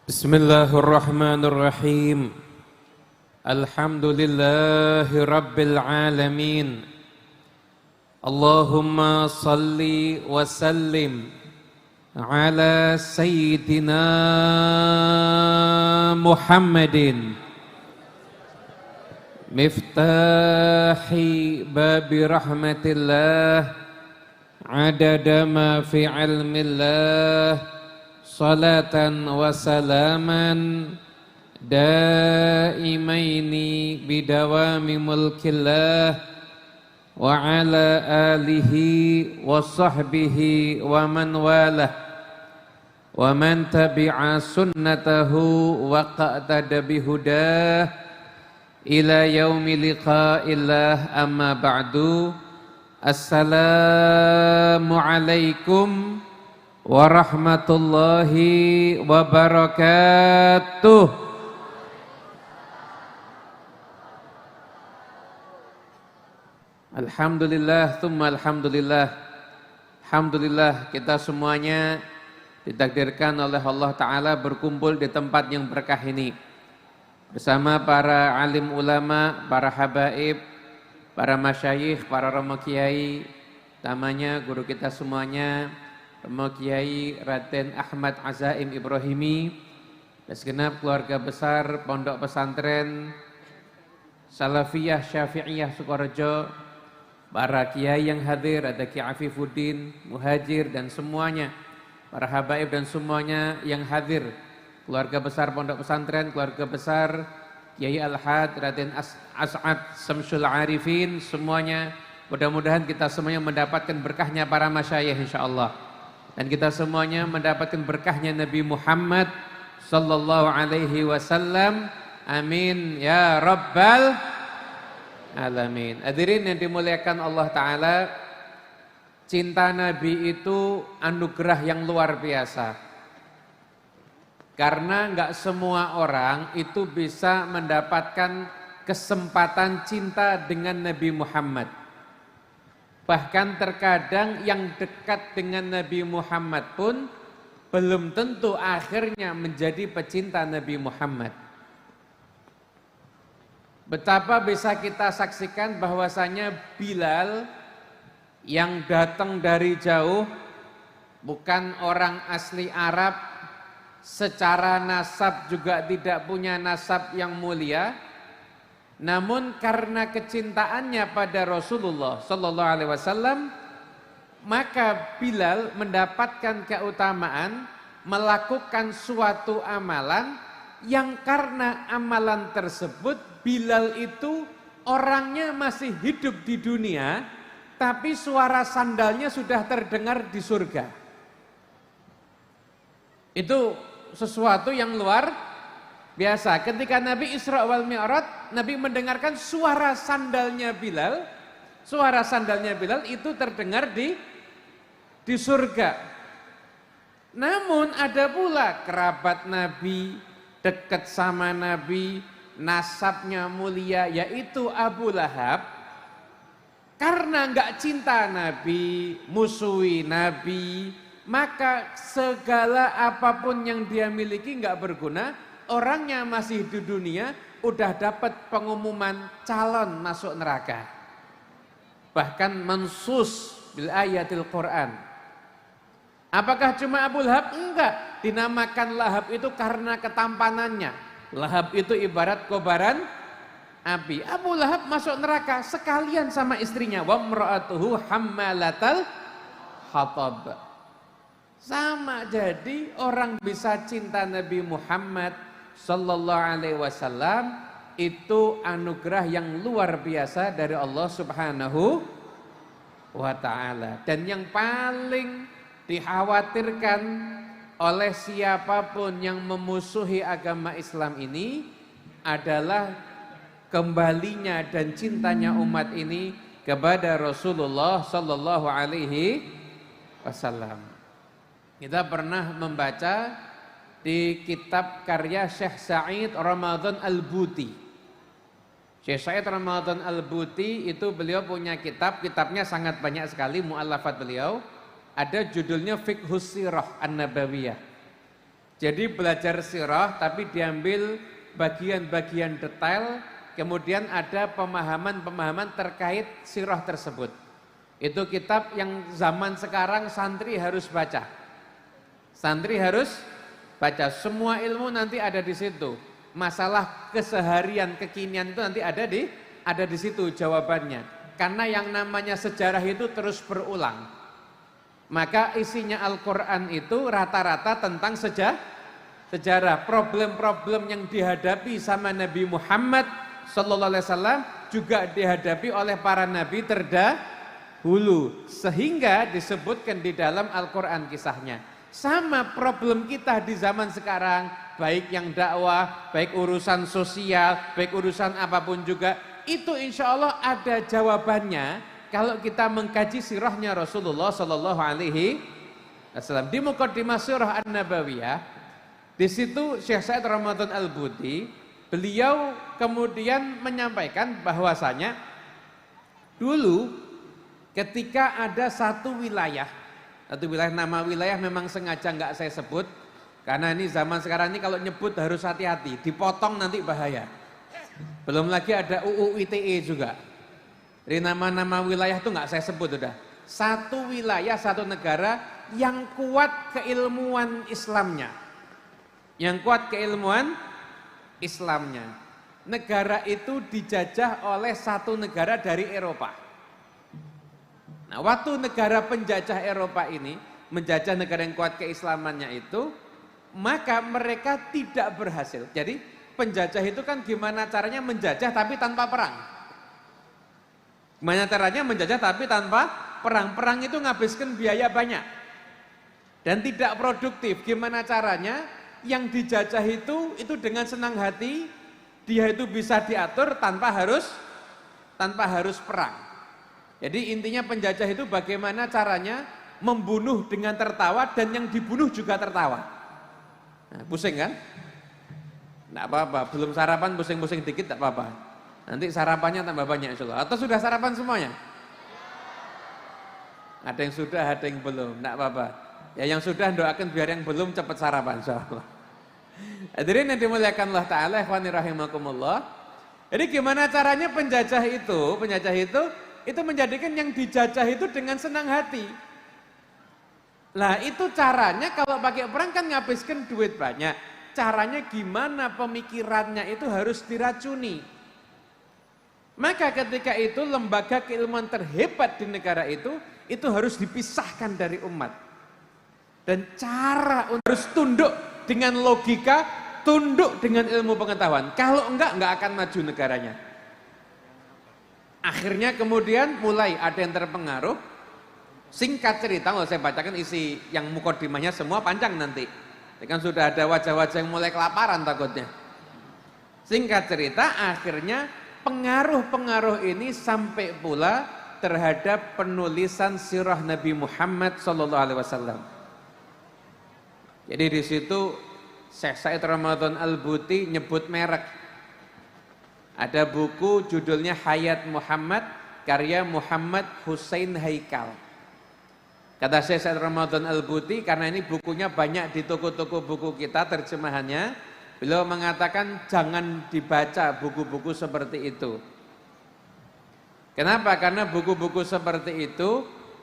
Bismillahirrahmanirrahim. Alhamdulillahi rabbil alamin. Allahumma salli wa sallim ala sayyidina Muhammadin miftahi babi rahmatillah adada ma fi ilmillah salatan wa salaman daimaini bidawami mulkillah wa ala alihi wa sahbihi wa man walah wa man tabi'a sunnatahu wa qa'tada bihudah ila yaumi liqa'illah amma ba'du. Assalamu alaikum warahmatullahi wabarakatuh. Alhamdulillah, tsumma alhamdulillah. Alhamdulillah kita semuanya ditakdirkan oleh Allah Ta'ala berkumpul di tempat yang berkah ini bersama para alim ulama, para habaib, para masyayikh, para romo kiai, utamanya guru kita semuanya Romo Kiai Raden Ahmad Azaim Ibrahimi dan segenap keluarga besar Pondok Pesantren Salafiyah Syafi'iyah Sukorejo, para kiai yang hadir, ada Ki Afifuddin, Muhajir dan semuanya, para habaib dan semuanya yang hadir, keluarga besar Pondok Pesantren, keluarga besar Kiai Al-Had Raden As'ad Samsul Arifin, semuanya mudah-mudahan kita semuanya mendapatkan berkahnya para masyayikh insyaallah. Dan kita semuanya mendapatkan berkahnya Nabi Muhammad sallallahu alaihi wasallam. Amin ya rabbal alamin. Hadirin yang dimuliakan Allah Ta'ala, cinta Nabi itu anugerah yang luar biasa. Karena enggak semua orang itu bisa mendapatkan kesempatan cinta dengan Nabi Muhammad. Bahkan terkadang yang dekat dengan Nabi Muhammad pun belum tentu akhirnya menjadi pecinta Nabi Muhammad. Betapa bisa kita saksikan bahwasanya Bilal yang datang dari jauh, bukan orang asli Arab, secara nasab juga tidak punya nasab yang mulia, namun karena kecintaannya pada Rasulullah sallallahu alaihi wasallam, maka Bilal mendapatkan keutamaan melakukan suatu amalan yang karena amalan tersebut Bilal itu orangnya masih hidup di dunia, tapi suara sandalnya sudah terdengar di surga. Itu sesuatu yang luar biasa. Ketika Nabi Isra wal Mi'raj, Nabi mendengarkan suara sandalnya Bilal. Suara sandalnya Bilal itu terdengar di surga. Namun ada pula kerabat Nabi, dekat sama Nabi, nasabnya mulia, yaitu Abu Lahab. Karena enggak cinta Nabi, musuhi Nabi, maka segala apapun yang dia miliki enggak berguna. Orangnya masih di dunia, udah dapat pengumuman calon masuk neraka. Bahkan mansus bil ayatil Quran. Apakah cuma Abu Lahab? Enggak. Dinamakan Lahab itu karena ketampanannya. Lahab itu ibarat kobaran api. Abu Lahab masuk neraka sekalian sama istrinya. Wa imra'atuhu hammalatal hatab. Sama, jadi orang bisa cinta Nabi Muhammad sallallahu alaihi wasallam itu anugerah yang luar biasa dari Allah Subhanahu wa ta'ala. Dan yang paling dikhawatirkan oleh siapapun yang memusuhi agama Islam ini adalah kembalinya dan cintanya umat ini kepada Rasulullah sallallahu alaihi wasallam. Kita pernah membaca di kitab karya Syekh Sa'id Ramadan Al-Buti. Syekh Sa'id Ramadan Al-Buti itu beliau punya kitabnya sangat banyak sekali mu'allafat beliau. Ada judulnya Fiqhus Sirah An-Nabawiyah. Jadi belajar sirah tapi diambil bagian-bagian detail, kemudian ada pemahaman-pemahaman terkait sirah tersebut. Itu kitab yang zaman sekarang santri harus baca. Santri harus baca, semua ilmu nanti ada di situ. Masalah keseharian, kekinian itu nanti ada di situ jawabannya. Karena yang namanya sejarah itu terus berulang. Maka isinya Al-Quran itu rata-rata tentang sejarah. Problem-problem yang dihadapi sama Nabi Muhammad SAW juga dihadapi oleh para nabi terdahulu. Sehingga disebutkan di dalam Al-Quran kisahnya. Sama problem kita di zaman sekarang, baik yang dakwah, baik urusan sosial, baik urusan apapun juga, itu insya Allah ada jawabannya. Kalau kita mengkaji sirahnya Rasulullah Sallallahu Alaihi Wasallam di Muqaddimah Sirah An-Nabawiyah, di situ Syekh Said Ramadan Al-Buti, beliau kemudian menyampaikan bahwasanya dulu ketika ada satu wilayah, nama wilayah memang sengaja nggak saya sebut karena ini zaman sekarang ini kalau nyebut harus hati-hati, dipotong nanti bahaya. Belum lagi ada UU ITE juga. Jadi nama-nama wilayah itu nggak saya sebut udah. Satu wilayah, satu negara yang kuat keilmuan Islamnya. Yang kuat keilmuan Islamnya. Negara itu dijajah oleh satu negara dari Eropa. Nah, waktu negara penjajah Eropa ini menjajah negara yang kuat keislamannya itu, maka mereka tidak berhasil. Jadi penjajah itu kan gimana caranya menjajah tapi tanpa perang. Gimana caranya menjajah tapi tanpa perang. Perang itu ngabiskan biaya banyak dan tidak produktif. Gimana caranya yang dijajah itu dengan senang hati dia itu bisa diatur tanpa harus perang. Jadi intinya penjajah itu bagaimana caranya membunuh dengan tertawa dan yang dibunuh juga tertawa. Nah, pusing kan? Nggak apa-apa, belum sarapan pusing-pusing dikit tak apa-apa. Nanti sarapannya tambah banyak insyaallah. Atau sudah sarapan semuanya? Ada yang sudah, ada yang belum. Enggak apa-apa. Ya yang sudah doakan biar yang belum cepat sarapan insyaallah. Hadirin yang dimuliakan Allah Ta'ala, ikhwani rahimakumullah. Jadi gimana caranya penjajah itu menjadikan yang dijajah itu dengan senang hati. Lah itu caranya kalau pakai perang kan ngabiskan duit banyak. Caranya gimana pemikirannya itu harus diracuni. Maka ketika itu lembaga keilmuan terhebat di negara itu harus dipisahkan dari umat. Dan cara untuk harus tunduk dengan logika, tunduk dengan ilmu pengetahuan. Kalau enggak akan maju negaranya. Akhirnya kemudian mulai ada yang terpengaruh. Singkat cerita, kalau saya bacakan isi yang mukodimahnya semua panjang nanti. Kan sudah ada wajah-wajah yang mulai kelaparan takutnya. Singkat cerita, akhirnya pengaruh-pengaruh ini sampai pula terhadap penulisan sirah Nabi Muhammad SAW. Jadi di situ Syekh Said Ramadan Al-Buti nyebut merek. Ada buku judulnya Hayat Muhammad, karya Muhammad Hussein Haikal. Kata Syekh Said Ramadan Al-Buti, karena ini bukunya banyak di toko-toko buku kita terjemahannya, beliau mengatakan jangan dibaca buku-buku seperti itu. Kenapa? Karena buku-buku seperti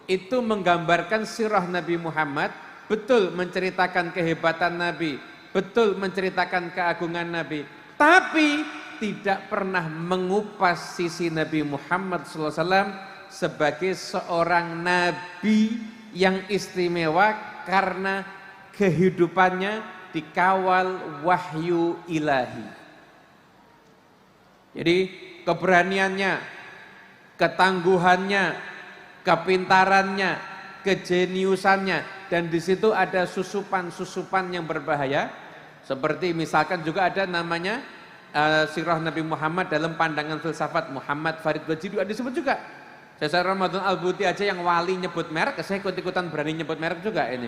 itu menggambarkan sirah Nabi Muhammad, betul menceritakan kehebatan Nabi, betul menceritakan keagungan Nabi, tapi tidak pernah mengupas sisi Nabi Muhammad SAW sebagai seorang Nabi yang istimewa karena kehidupannya dikawal wahyu ilahi. Jadi keberaniannya, ketangguhannya, kepintarannya, kejeniusannya, dan di situ ada susupan-susupan yang berbahaya. Seperti misalkan juga ada namanya sirah Nabi Muhammad dalam pandangan filsafat Muhammad Farid Wajidu disebut juga. Syekh Ramadan Al-Buti aja yang wali nyebut merek, saya ikut-ikutan berani nyebut merek juga ini.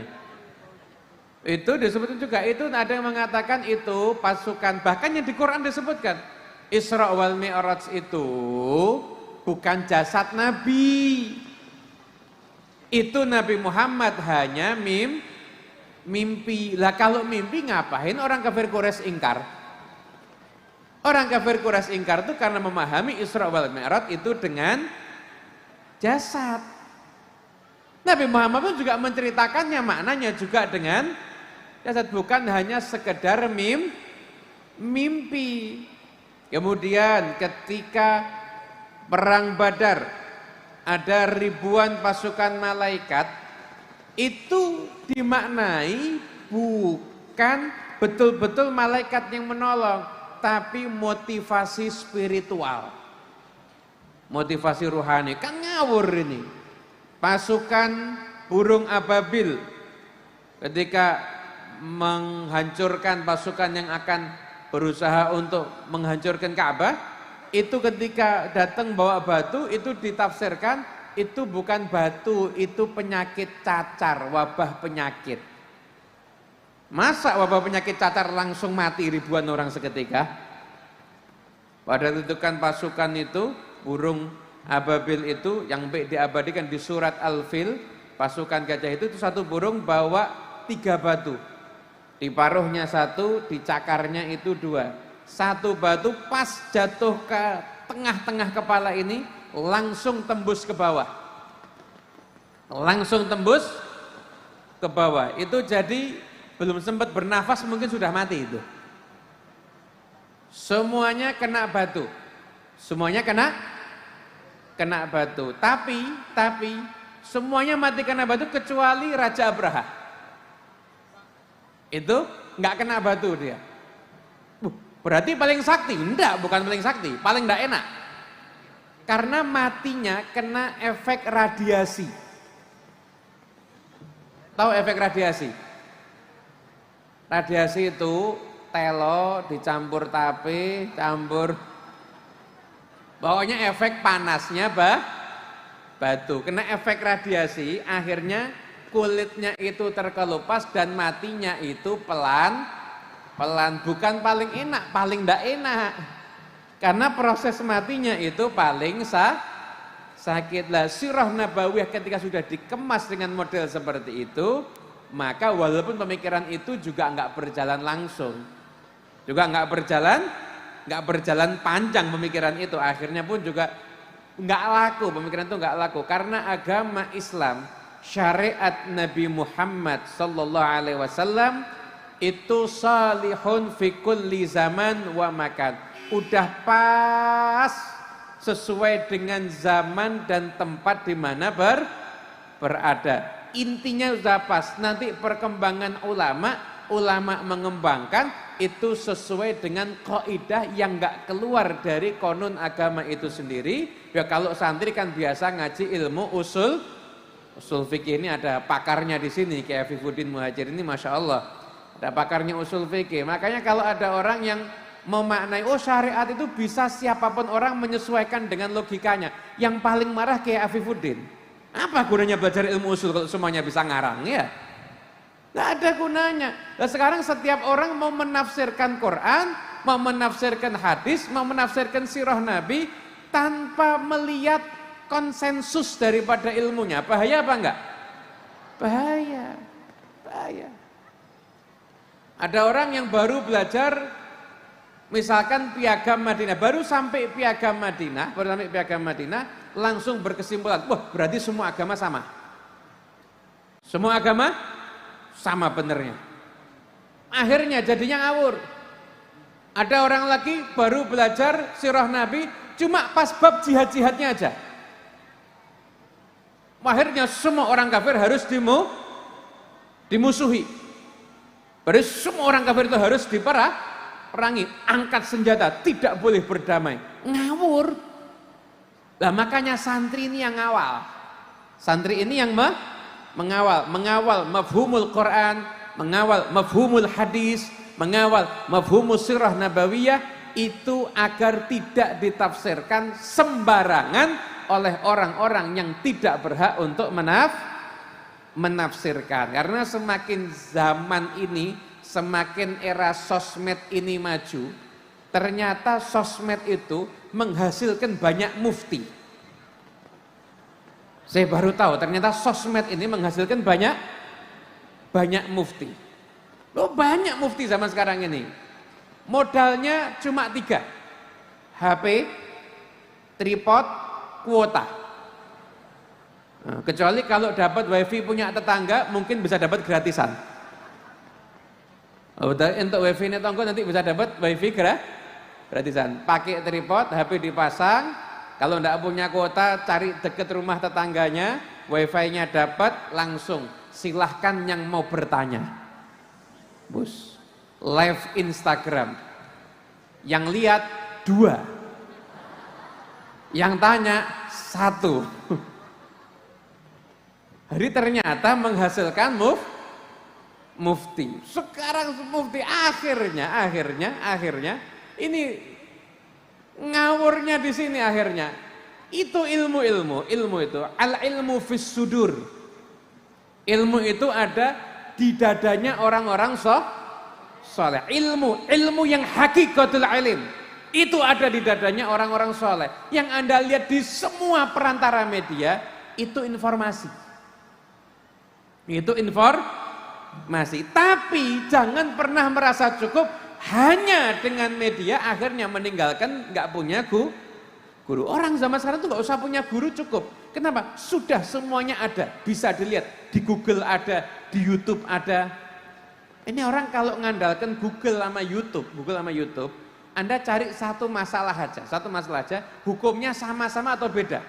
Itu disebut juga, itu ada yang mengatakan itu pasukan, bahkan yang di Quran disebutkan Isra wal Mi'raj itu bukan jasad Nabi. Itu Nabi Muhammad hanya mimpi. Lah kalau mimpi ngapain orang kafir Quraisy ingkar? Orang kafir Quraisy ingkar itu karena memahami Isra wal Mi'raj itu dengan jasad. Nabi Muhammad pun juga menceritakannya, maknanya juga dengan jasad, bukan hanya sekedar mimpi. Kemudian ketika perang Badar ada ribuan pasukan malaikat, itu dimaknai bukan betul-betul malaikat yang menolong, tapi motivasi spiritual, motivasi rohani. Kan ngawur ini. Pasukan burung ababil ketika menghancurkan pasukan yang akan berusaha untuk menghancurkan Ka'bah, itu ketika datang bawa batu, itu ditafsirkan itu bukan batu, itu penyakit cacar, wabah penyakit. Masa wabah penyakit cacar langsung mati ribuan orang seketika? Padahal itu kan pasukan itu, burung ababil itu yang diabadikan di surat Al-Fil, pasukan gajah itu satu burung bawa 3 batu. Di paruhnya 1, di cakarnya itu 2. Satu batu pas jatuh ke tengah-tengah kepala ini, langsung tembus ke bawah. Langsung tembus ke bawah. Itu jadi belum sempat bernafas mungkin sudah mati itu. Semuanya kena batu. Semuanya kena batu. Tapi semuanya mati kena batu kecuali Raja Abraha. Itu nggak kena batu dia. Berarti paling sakti? Enggak, bukan paling sakti, paling enggak enak. Karena matinya kena efek radiasi. Tahu efek radiasi? Radiasi itu telo dicampur tape, campur, pokoknya efek panasnya batu. Kena efek radiasi, akhirnya kulitnya itu terkelupas dan matinya itu pelan. Bukan paling enak, paling tidak enak. Karena proses matinya itu paling sakit. Lah sirah nabawiyah ketika sudah dikemas dengan model seperti itu, maka walaupun pemikiran itu juga enggak berjalan langsung, juga enggak berjalan panjang pemikiran itu, akhirnya pun juga enggak laku, pemikiran itu enggak laku. Karena agama Islam, syariat Nabi Muhammad sallallahu alaihi wasallam itu salihun fi kulli zaman wa makan. Udah pas sesuai dengan zaman dan tempat di mana berada. Intinya sudah pas. Nanti perkembangan ulama mengembangkan itu sesuai dengan kaidah yang enggak keluar dari konon agama itu sendiri. Ya kalau santri kan biasa ngaji ilmu usul fikih, ini ada pakarnya di sini, Kiai Afifuddin Muhajir ini Masya Allah. Ada pakarnya usul fikih. Makanya kalau ada orang yang memaknai, oh syariat itu bisa siapapun orang menyesuaikan dengan logikanya. Yang paling marah kayak Afifuddin. Apa gunanya belajar ilmu usul kalau semuanya bisa ngarang ya? Nggak ada gunanya. Nah, sekarang setiap orang mau menafsirkan Quran, mau menafsirkan hadis, mau menafsirkan sirah Nabi tanpa melihat konsensus daripada ilmunya. Bahaya apa enggak? Bahaya. Ada orang yang baru belajar misalkan Piagam Madinah, baru sampai Piagam Madinah, langsung berkesimpulan, wah berarti semua agama sama. Semua agama sama benernya. Akhirnya jadinya ngawur. Ada orang lagi baru belajar sirah Nabi, cuma pas bab jihad-jihadnya aja. Akhirnya semua orang kafir harus dimusuhi. Berarti semua orang kafir itu harus diperangi, angkat senjata, tidak boleh berdamai. Ngawur. Lah makanya santri ini yang ngawal. Santri ini yang mengawal mafhumul Quran, mengawal mafhumul hadis, mengawal mafhumul sirah nabawiyah itu agar tidak ditafsirkan sembarangan oleh orang-orang yang tidak berhak untuk menafsirkan. Karena semakin zaman ini, semakin era sosmed ini maju, ternyata sosmed itu menghasilkan banyak mufti. Saya baru tahu ternyata sosmed ini menghasilkan banyak banyak mufti. Loh, banyak mufti zaman sekarang ini. Modalnya cuma 3. HP, tripod, kuota. Nah, kecuali kalau dapat wifi punya tetangga mungkin bisa dapat gratisan. Untuk wifi ini tonggo nanti bisa dapat wifi gratisan. Pakai tripod, HP dipasang. Kalau enggak punya kuota cari deket rumah tetangganya, wifi-nya dapat, langsung silahkan yang mau bertanya. Bus, live Instagram, yang lihat 2, yang tanya 1. Hari ternyata menghasilkan mufti. Sekarang mufti akhirnya ini ngawurnya di sini akhirnya. Itu ilmu itu al ilmu fis sudur. Ilmu itu ada di dadanya orang-orang soleh. Ilmu yang hakikatul ilim itu ada di dadanya orang-orang soleh. Yang Anda lihat di semua perantara media itu informasi. Itu informasi. Tapi jangan pernah merasa cukup hanya dengan media, akhirnya meninggalkan nggak punya guru. Orang zaman sekarang tuh nggak usah punya guru, cukup. Kenapa? Sudah semuanya ada, bisa dilihat di Google ada, di YouTube ada. Ini orang kalau ngandalkan Google sama YouTube, Anda cari satu masalah aja, hukumnya sama-sama atau beda?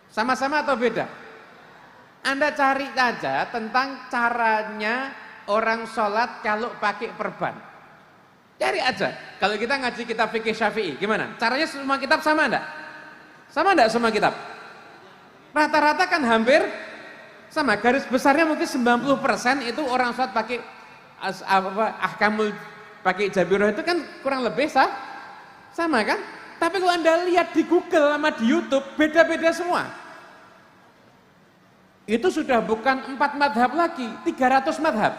Sama-sama atau beda? Anda cari aja tentang caranya orang sholat kalau pakai perban. Cari aja. Kalau kita ngaji kitab fikih Syafi'i, gimana? Caranya semua kitab sama enggak? Sama enggak semua kitab? Rata-rata kan hampir sama. Garis besarnya mungkin 90% itu orang sholat pakai ahkamul, pakai Jabirah itu kan kurang lebih sama kan? Tapi kalau Anda lihat di Google sama di YouTube, beda-beda semua. Itu sudah bukan 4 madhab lagi, 300 madhab.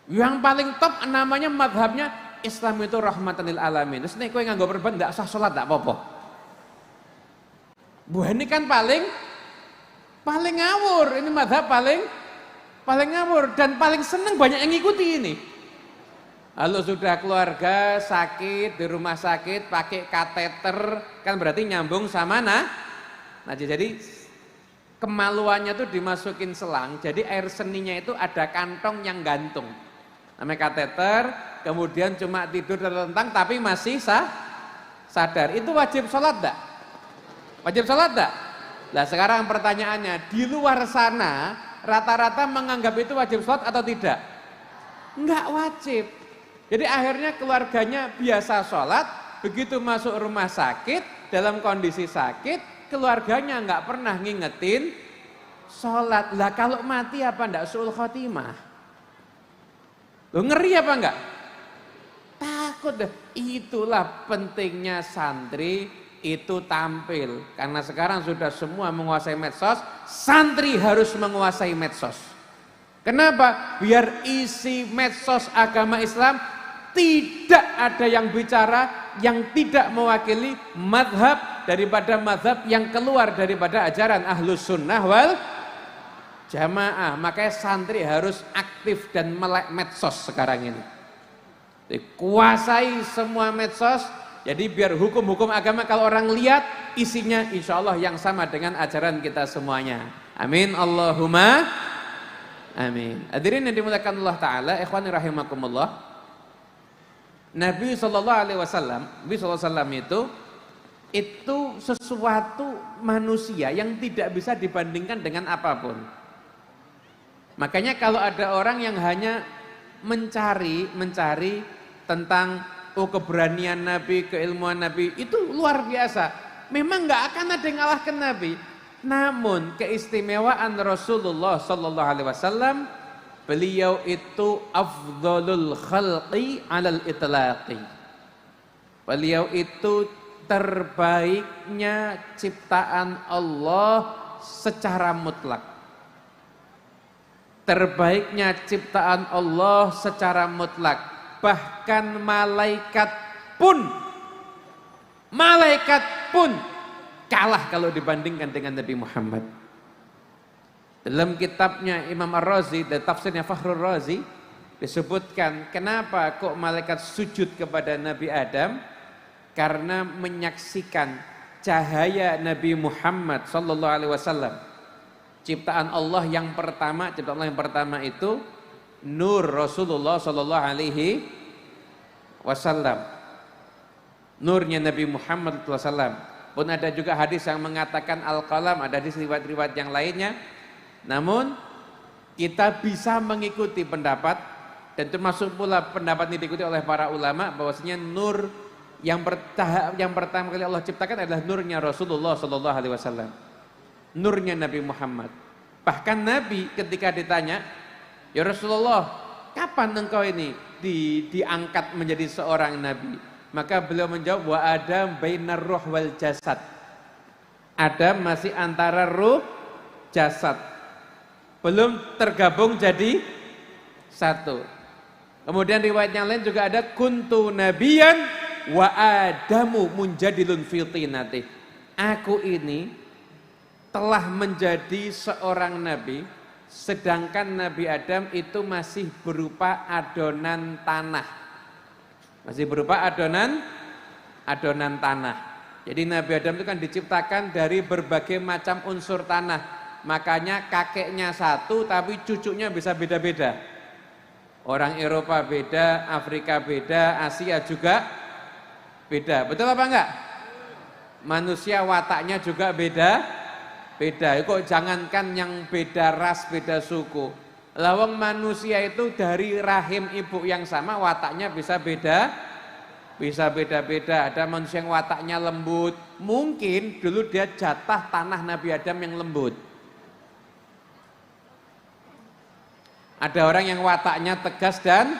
Yang paling top namanya madhabnya Islam itu rahmatan lil alamin. Terus nek kowe nganggo perban enggak usah salat enggak apa-apa. Buah ini kan paling ngawur, ini madhab paling ngawur dan paling seneng banyak yang ngikuti ini. Kalau sudah keluarga sakit di rumah sakit pakai kateter kan berarti nyambung sama nah jadi kemaluannya tuh dimasukin selang, jadi air seninya itu ada kantong yang gantung. Namanya kateter, kemudian cuma tidur terlentang tapi masih sadar. Itu wajib sholat enggak? Wajib sholat enggak? Nah sekarang pertanyaannya, di luar sana rata-rata menganggap itu wajib sholat atau tidak? Enggak wajib. Jadi akhirnya keluarganya biasa sholat, begitu masuk rumah sakit, dalam kondisi sakit, keluarganya enggak pernah ngingetin sholat. Lah kalau mati apa enggak su'ul khotimah? Lo ngeri apa enggak? Takut deh. Itulah pentingnya santri itu tampil. Karena sekarang sudah semua menguasai medsos, santri harus menguasai medsos. Kenapa? Biar isi medsos agama Islam tidak ada yang bicara yang tidak mewakili madhab daripada madhab yang keluar daripada ajaran Ahlus Sunnah wal Jamaah. Makanya santri harus aktif dan melek medsos sekarang ini. Kuasai semua medsos. Jadi biar hukum-hukum agama kalau orang lihat isinya insya Allah yang sama dengan ajaran kita semuanya. Amin Allahumma amin. Hadirin yang dimuliakan Allah Ta'ala, ikhwani rahimakumullah. Nabi SAW itu sesuatu manusia yang tidak bisa dibandingkan dengan apapun. Makanya kalau ada orang yang hanya mencari tentang keberanian Nabi, keilmuan Nabi, itu luar biasa. Memang nggak akan ada yang ngalahkan Nabi. Namun keistimewaan Rasulullah SAW, beliau itu afdhalul khalqi alal itlaqi. Beliau itu terbaiknya ciptaan Allah secara mutlak. Terbaiknya ciptaan Allah secara mutlak. Bahkan malaikat pun kalah kalau dibandingkan dengan Nabi Muhammad. Dalam kitabnya Imam Ar-Razi dan tafsirnya Fakhrur Razi disebutkan kenapa kok malaikat sujud kepada Nabi Adam, karena menyaksikan cahaya Nabi Muhammad sallallahu alaihi wasallam. Ciptaan Allah yang pertama, itu nur Rasulullah sallallahu alaihi wasallam. Nurnya Nabi Muhammad sallallahu alaihi wasallam. Pun ada juga hadis yang mengatakan al-qalam, ada hadis riwayat-riwayat yang lainnya. Namun kita bisa mengikuti pendapat, dan termasuk pula pendapat ini diikuti oleh para ulama, bahwasanya nur yang pertama kali Allah ciptakan adalah nurnya Rasulullah sallallahu alaihi wasallam. Nurnya Nabi Muhammad. Bahkan Nabi ketika ditanya, "Ya Rasulullah, kapan engkau ini diangkat menjadi seorang nabi?" Maka beliau menjawab, "Wa Adam bainar ruh wal jasad." Adam masih antara ruh jasad, belum tergabung jadi satu. Kemudian riwayat yang lain juga ada, kuntu nabiyan wa adamu munjadilun fi tinati. Aku ini telah menjadi seorang nabi, sedangkan Nabi Adam itu masih berupa adonan tanah. Masih berupa adonan tanah. Jadi Nabi Adam itu kan diciptakan dari berbagai macam unsur tanah. Makanya kakeknya satu tapi cucunya bisa beda-beda. Orang Eropa beda, Afrika beda, Asia juga beda. Betul apa enggak? Manusia wataknya juga beda. Kok jangankan yang beda ras, beda suku. Lawang manusia itu dari rahim ibu yang sama wataknya bisa beda-beda. Ada manusia yang wataknya lembut. Mungkin dulu dia jatah tanah Nabi Adam yang lembut. Ada orang yang wataknya tegas dan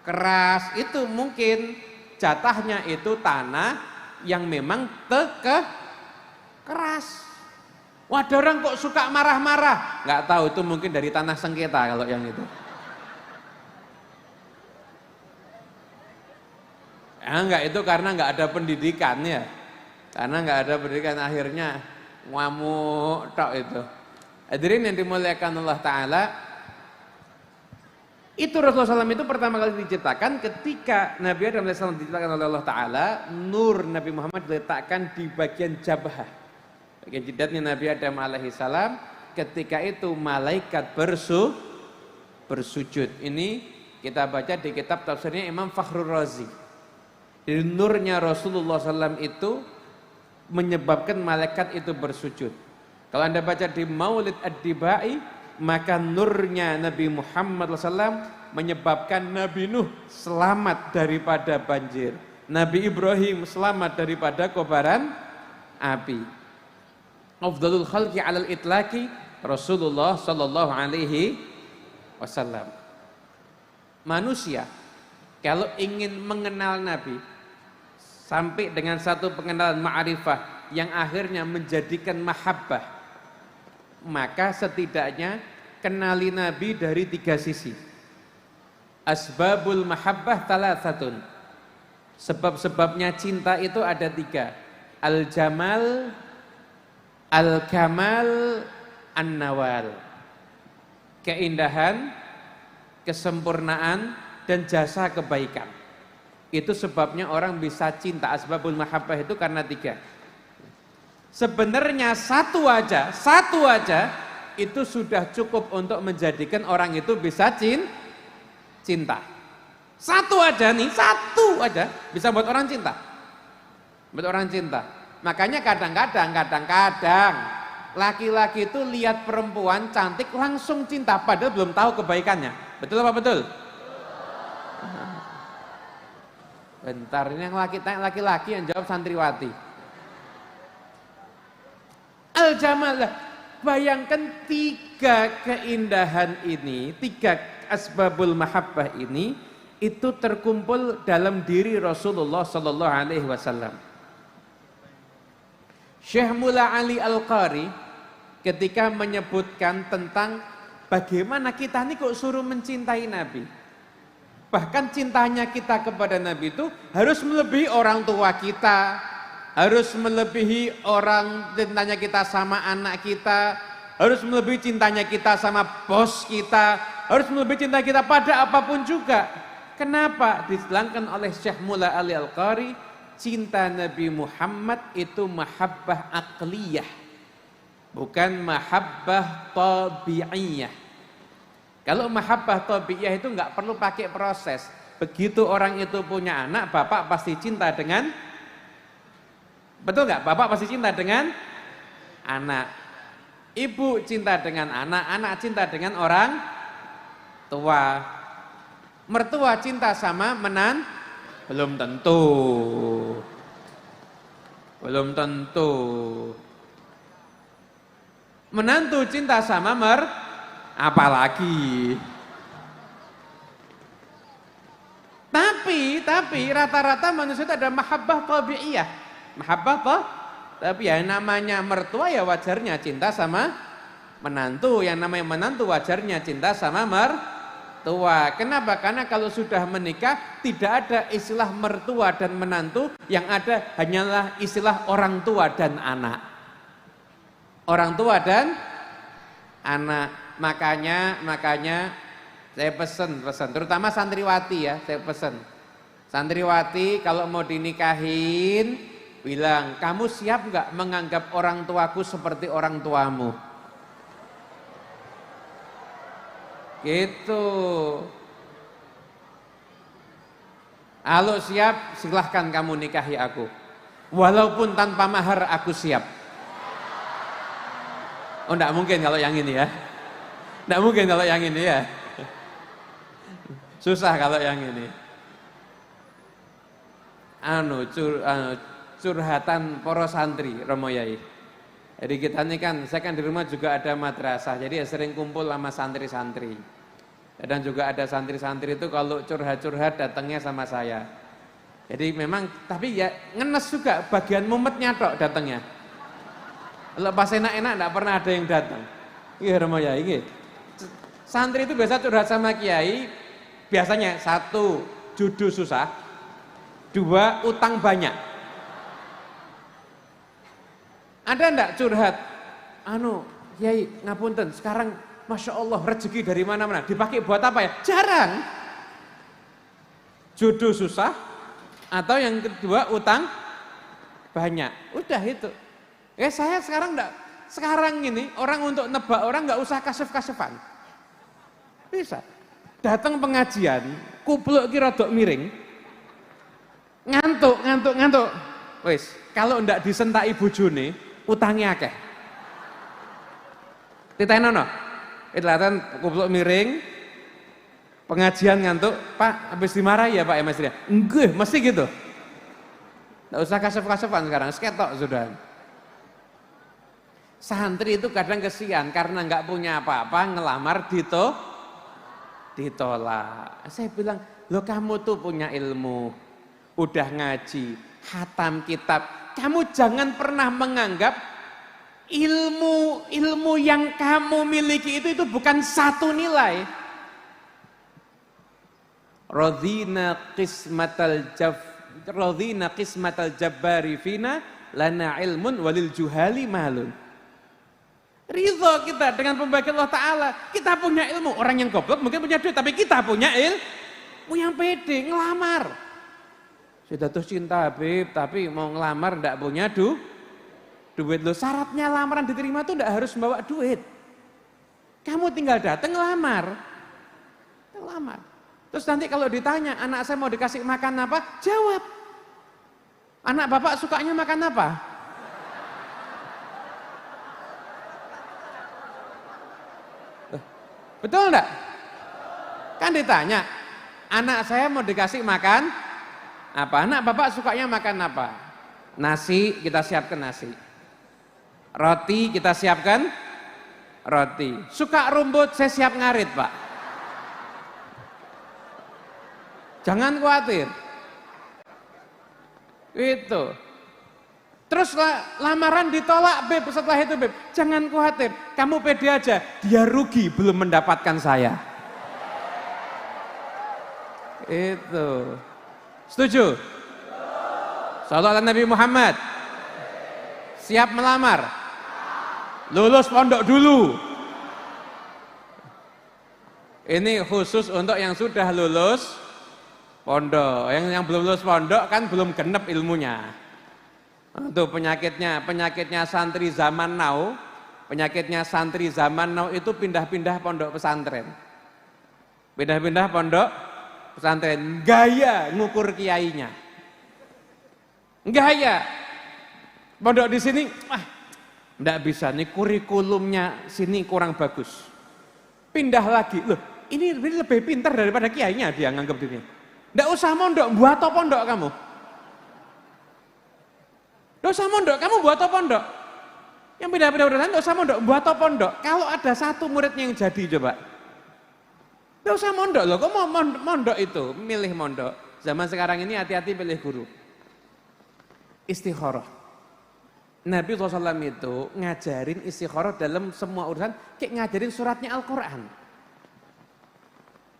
keras, itu mungkin jatahnya itu tanah yang memang keras. Wah, ada orang kok suka marah-marah, nggak tahu, itu mungkin dari tanah sengketa kalau yang itu. Enggak, itu karena nggak ada pendidikannya, karena nggak ada pendidikan akhirnya ngamuk tok itu. Hadirin yang dimuliakan Allah Ta'ala, itu Rasulullah SAW itu pertama kali diciptakan ketika Nabi Adam AS diciptakan oleh Allah Ta'ala. Nur Nabi Muhammad diletakkan di bagian jabhah, bagian jidatnya Nabi Adam AS. Ketika itu malaikat bersujud. Ini kita baca di kitab tafsirnya Imam Fakhrur Razi. Jadi nurnya Rasulullah SAW itu menyebabkan malaikat itu bersujud. Kalau Anda baca di Maulid Ad-Dibai, maka nurnya Nabi Muhammad SAW menyebabkan Nabi Nuh selamat daripada banjir, Nabi Ibrahim selamat daripada kobaran api. Afdalul khalqi alal itlaqi Rasulullah sallallahu alaihi wasallam. Manusia kalau ingin mengenal Nabi sampai dengan satu pengenalan ma'rifah yang akhirnya menjadikan mahabbah, maka setidaknya kenali Nabi dari 3 sisi. Asbabul mahabbah thalathatun. Sebab-sebabnya cinta itu ada 3. Al-jamal, al-kamal, an-nawal. Keindahan, kesempurnaan, dan jasa kebaikan. Itu sebabnya orang bisa cinta. Asbabul mahabbah itu karena 3. Sebenarnya satu aja itu sudah cukup untuk menjadikan orang itu bisa cinta. Satu aja bisa buat orang cinta. Makanya kadang-kadang laki-laki itu lihat perempuan cantik langsung cinta padahal belum tahu kebaikannya. Betul apa betul? Bentar, ini yang laki-laki yang jawab santriwati. Al-jamal, bayangkan 3 keindahan ini, 3 asbabul mahabbah ini, itu terkumpul dalam diri Rasulullah sallallahu alaihi wasallam. Syekh Mula Ali Al-Qari ketika menyebutkan tentang bagaimana kita ini kok suruh mencintai Nabi. Bahkan cintanya kita kepada Nabi itu harus melebihi orang tua kita, harus melebihi orang cintanya kita sama anak kita, harus melebihi cintanya kita sama bos kita, harus melebihi cinta kita pada apapun juga. Kenapa? Diselangkan oleh Syekh Mula Ali Al-Qari, cinta Nabi Muhammad itu mahabbah aqliyah, bukan mahabbah tabi'iyah. Kalau mahabbah tabi'iyah itu nggak perlu pakai proses. Begitu orang itu punya anak, bapak pasti cinta dengan, betul nggak? Bapak pasti cinta dengan anak. Ibu cinta dengan anak, anak cinta dengan orang tua. Mertua cinta sama belum tentu. Belum tentu. Menantu cinta sama apalagi. Tapi rata-rata manusia itu ada mahabbah tabi'iyah. Mahabbah tapi ya namanya mertua ya wajarnya cinta sama menantu. Yang namanya menantu wajarnya cinta sama mertua. Kenapa? Karena kalau sudah menikah tidak ada istilah mertua dan menantu, yang ada hanyalah istilah orang tua dan anak. Orang tua dan anak. Makanya saya pesan terutama santriwati ya, saya pesan. Santriwati kalau mau dinikahin bilang, kamu siap nggak menganggap orang tuaku seperti orang tuamu? Gitu. Kalau siap, silahkan kamu nikahi aku. Walaupun tanpa mahar aku siap. Oh, enggak mungkin kalau yang ini ya. Enggak mungkin kalau yang ini ya. Susah kalau yang ini. Curhatan poro santri Romo Yai. Jadi kita ini kan, saya kan di rumah juga ada madrasah, jadi ya sering kumpul sama santri-santri. Dan juga ada santri-santri itu kalau curhat-curhat datangnya sama saya. Jadi memang, tapi ya ngenes juga bagian mumetnya tok datangnya. Kalau pas enak-enak enggak pernah ada yang datang. Iya Romo Yai, iya. Santri itu biasa curhat sama kiai, biasanya 1, judul susah, 2, utang banyak. Ada enggak curhat? Kiai ngapunten, sekarang Masya Allah rezeki dari mana-mana, dipakai buat apa ya? Jarang. Judul susah, atau yang kedua utang banyak. Udah itu. Saya sekarang ini orang untuk nebak orang nggak usah kasef-kasefan. Bisa. Datang pengajian, kupluk ki rodok miring. Ngantuk. Wis, kalau ndak disentaki bojone, utangnya akeh. Titenono. Kelihatan kupluk miring, pengajian ngantuk, Pak, habis dimarahi ya Pak ya Mas Ria? Enggak, mesti gitu. Nggak usah kasef-kasefan sekarang, sketok sudah. Santri itu kadang kesian karena nggak punya apa-apa, ngelamar ditolak. Saya bilang, loh kamu tuh punya ilmu, udah ngaji, khatam kitab, kamu jangan pernah menganggap ilmu yang kamu miliki itu bukan satu nilai. Radhina qismatal jabbari fina lana ilmun walil juhali malun. Ridho kita dengan pembagian Allah Ta'ala. Kita punya ilmu, orang yang goblok mungkin punya duit, tapi kita punya ilmu yang pede, ngelamar. Sudah tuh cinta Habib, tapi mau ngelamar enggak punya duit. Loh, syaratnya lamaran diterima tuh enggak harus membawa duit. Kamu tinggal datang ngelamar. Terus nanti kalau ditanya, anak saya mau dikasih makan apa? Jawab. Anak bapak sukanya makan apa? Betul enggak? Kan ditanya, anak saya mau dikasih makan apa? Anak bapak sukanya makan apa? Nasi, kita siapkan nasi. Roti, kita siapkan roti. Suka rumput, saya siap ngarit Pak. Jangan khawatir. Itu. Terus lamaran ditolak Beb, setelah itu Beb, jangan khawatir, kamu pede aja, dia rugi belum mendapatkan saya. Itu. Setuju? Sallallahu alaihi Nabi Muhammad. Siap melamar? lulus pondok dulu. Ini khusus untuk yang sudah lulus pondok. Yang belum lulus pondok kan belum genep ilmunya. Itu penyakitnya santri zaman now. Penyakitnya santri zaman now itu pindah-pindah pondok pesantren. Pindah-pindah pondok pesantren. Gaya ngukur kiainya. Gaya. Pondok di sini, enggak bisa nih, kurikulumnya sini kurang bagus. Pindah lagi, loh ini lebih pintar daripada kiainya dia nganggap diri. Enggak usah mondok, buat pondok kamu. Enggak usah mondok, kamu buat pondok. Yang pindah-pindah urusan enggak usah mondok, buat pondok. Kalau ada satu muridnya yang jadi coba. Enggak usah mondok loh, kok mau mondok itu, milih mondok. Zaman sekarang ini hati-hati pilih guru. Istikharah. Nabi SAW itu ngajarin istikharah dalam semua urusan, kayak ngajarin suratnya Al-Quran.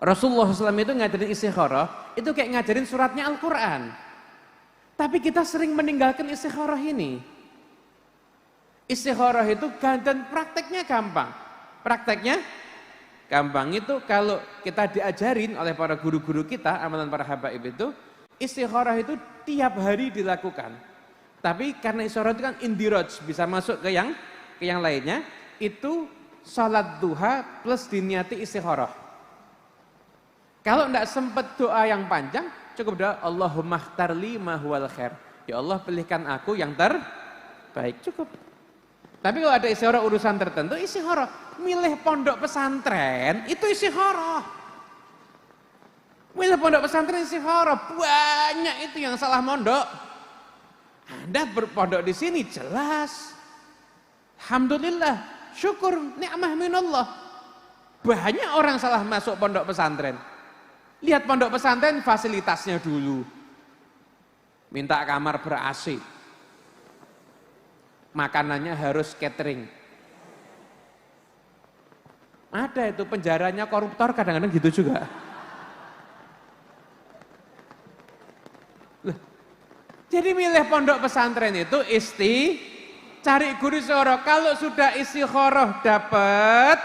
Rasulullah SAW itu ngajarin istikharah, itu kayak ngajarin suratnya Al-Quran. Tapi kita sering meninggalkan istikharah ini. Istikharah itu dan prakteknya gampang. Prakteknya gampang itu kalau kita diajarin oleh para guru-guru kita, amalan para habaib itu, istikharah itu tiap hari dilakukan. Tapi karena isyarat itu kan indiraj, bisa masuk ke yang lainnya, itu salat duha plus diniati istikharah. Kalau enggak sempat doa yang panjang, cukup doa Allahumma khtarli ma huwal khair. Ya Allah, pilihkan aku yang terbaik, cukup. Tapi kalau ada istikharah urusan tertentu, istikharah. Milih pondok pesantren, itu istikharah. Milih pondok pesantren istikharah, banyak itu yang salah mondok. Anda berpondok di sini jelas. Alhamdulillah, syukur nikmah minallah. Banyak orang salah masuk pondok pesantren. Lihat pondok pesantren fasilitasnya dulu. Minta kamar ber-AC. Makanannya harus catering. Ada itu penjaranya koruptor kadang-kadang gitu juga. Jadi milih pondok pesantren itu cari guru istikharah. Kalau sudah istikharah dapat,